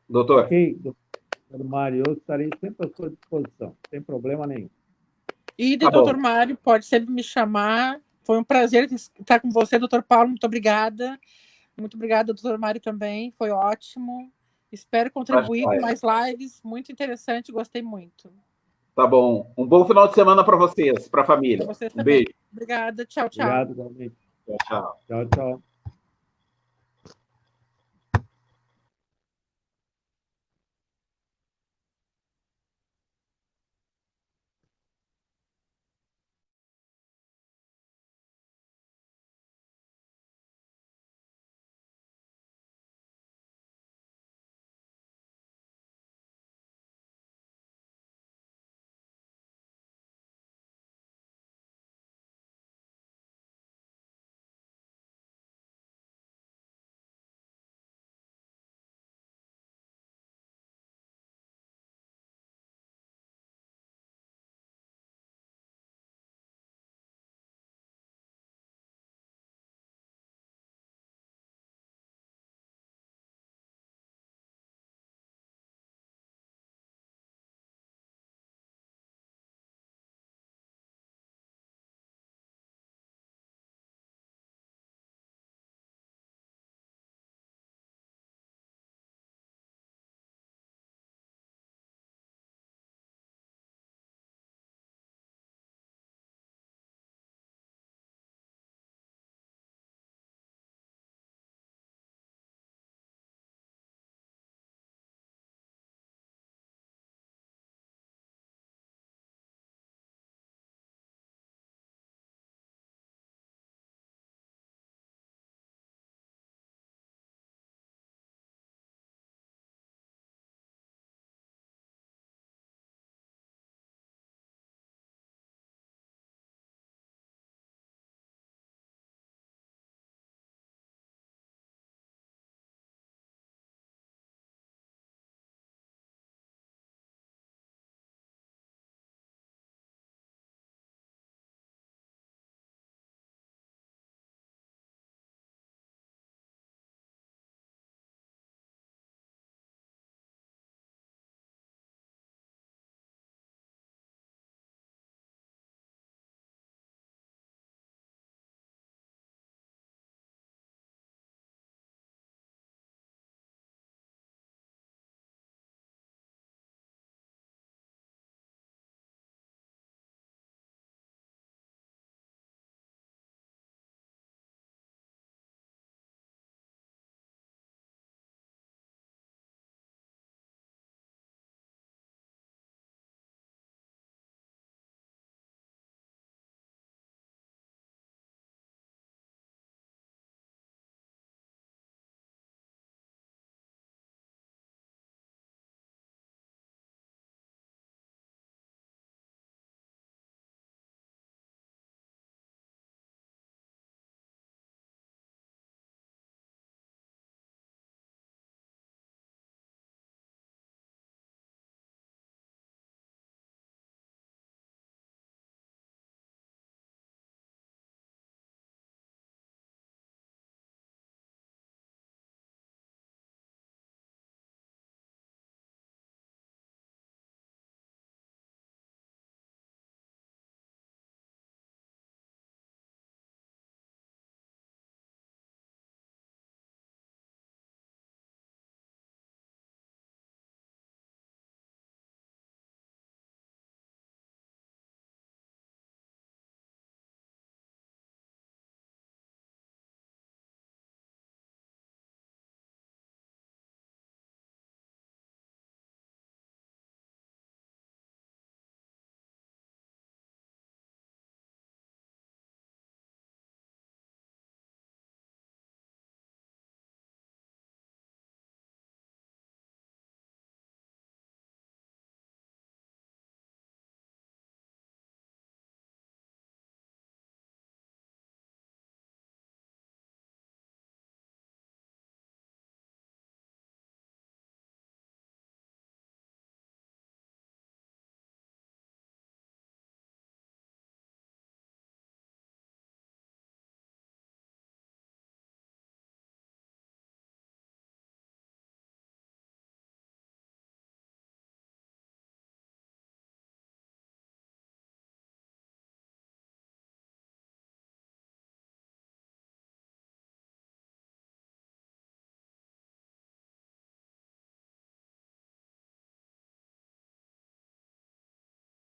Doutor? Ok, doutor Mário, eu estarei sempre à sua disposição, sem problema nenhum. E doutor Mário, pode sempre me chamar. Foi um prazer estar com você, doutor Paulo. Muito obrigada. Muito obrigada, doutor Mário, também. Foi ótimo. Espero contribuir com mais lives. Muito interessante, gostei muito. Tá bom. Um bom final de semana para vocês, para a família. Para vocês também. Beijo. Obrigada. Tchau, tchau. Obrigado, igualmente. Tchau. Tchau, tchau.